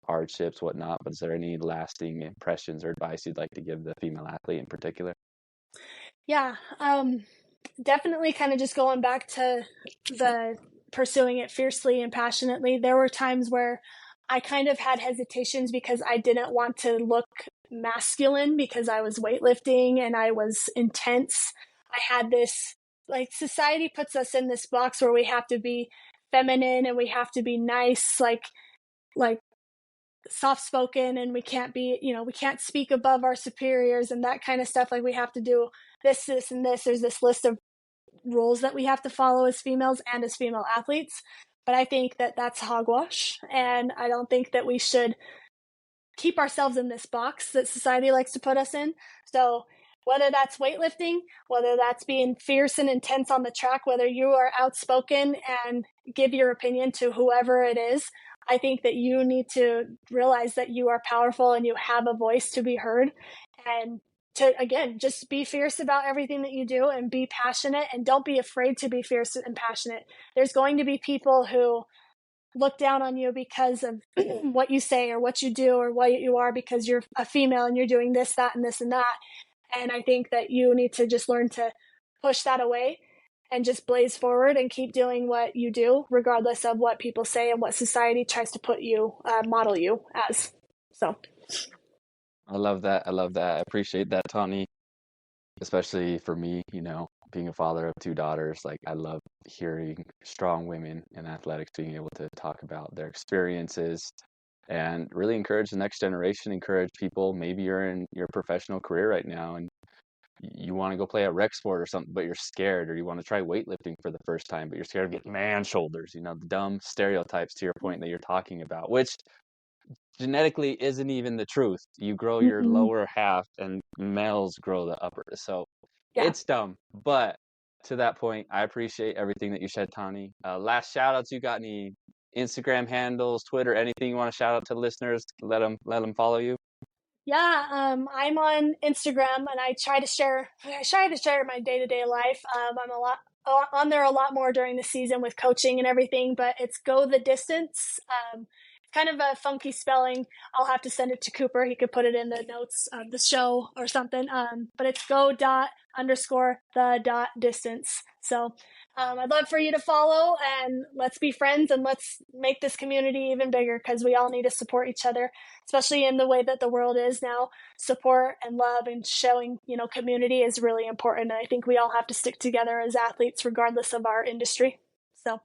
hardships, whatnot. But is there any lasting impressions or advice you'd like to give the female athlete in particular? Yeah, definitely kind of just going back to the pursuing it fiercely and passionately. There were times where I kind of had hesitations because I didn't want to look masculine because I was weightlifting and I was intense. I had this, like, society puts us in this box where we have to be feminine and we have to be nice, like soft spoken, and we can't be, we can't speak above our superiors and that kind of stuff. Like, we have to do this, and this. There's this list of rules that we have to follow as females and as female athletes. But I think that that's hogwash. And I don't think that we should keep ourselves in this box that society likes to put us in. So whether that's weightlifting, whether that's being fierce and intense on the track, whether you are outspoken and give your opinion to whoever it is, I think that you need to realize that you are powerful and you have a voice to be heard. And to, again, just be fierce about everything that you do and be passionate, and don't be afraid to be fierce and passionate. There's going to be people who look down on you because of what you say or what you do or what you are, because you're a female and you're doing this, that, and this and that. And I think that you need to just learn to push that away and just blaze forward and keep doing what you do, regardless of what people say and what society tries to put you, model you as. So. I love that. I love that. I appreciate that, Tawnie, especially for me, being a father of two daughters. Like, I love hearing strong women in athletics being able to talk about their experiences and really encourage the next generation, encourage people. Maybe you're in your professional career right now and you want to go play a rec sport or something, but you're scared, or you want to try weightlifting for the first time, but you're scared of getting man shoulders, the dumb stereotypes to your point that you're talking about, which genetically isn't even the truth. You grow your Mm-mm. lower half and males grow the upper. So Yeah. it's dumb. But to that point, I appreciate everything that you said, Tawnie. Last shout outs, you got any Instagram handles, Twitter, anything you want to shout out to the listeners? Let them follow you. Yeah, I'm on Instagram and I try to share my day-to-day life. I'm a lot on there a lot more during the season with coaching and everything, but it's Go the Distance. kind of a funky spelling. I'll have to send it to Cooper. He could put it in the notes of the show or something. But it's go dot underscore the dot distance. So I'd love for you to follow, and let's be friends, and let's make this community even bigger, because we all need to support each other, especially in the way that the world is now. Support and love and showing, community is really important. And I think we all have to stick together as athletes, regardless of our industry. So, Love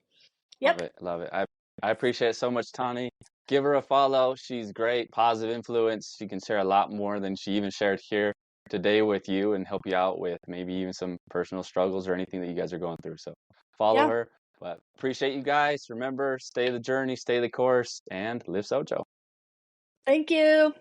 yep. it. Love it. I appreciate it so much, Tawnie. Give her a follow. She's great, positive influence. She can share a lot more than she even shared here today with you and help you out with maybe even some personal struggles or anything that you guys are going through. So follow Yeah. her. But appreciate you guys. Remember, stay the journey, stay the course, and live Sojo. Thank you.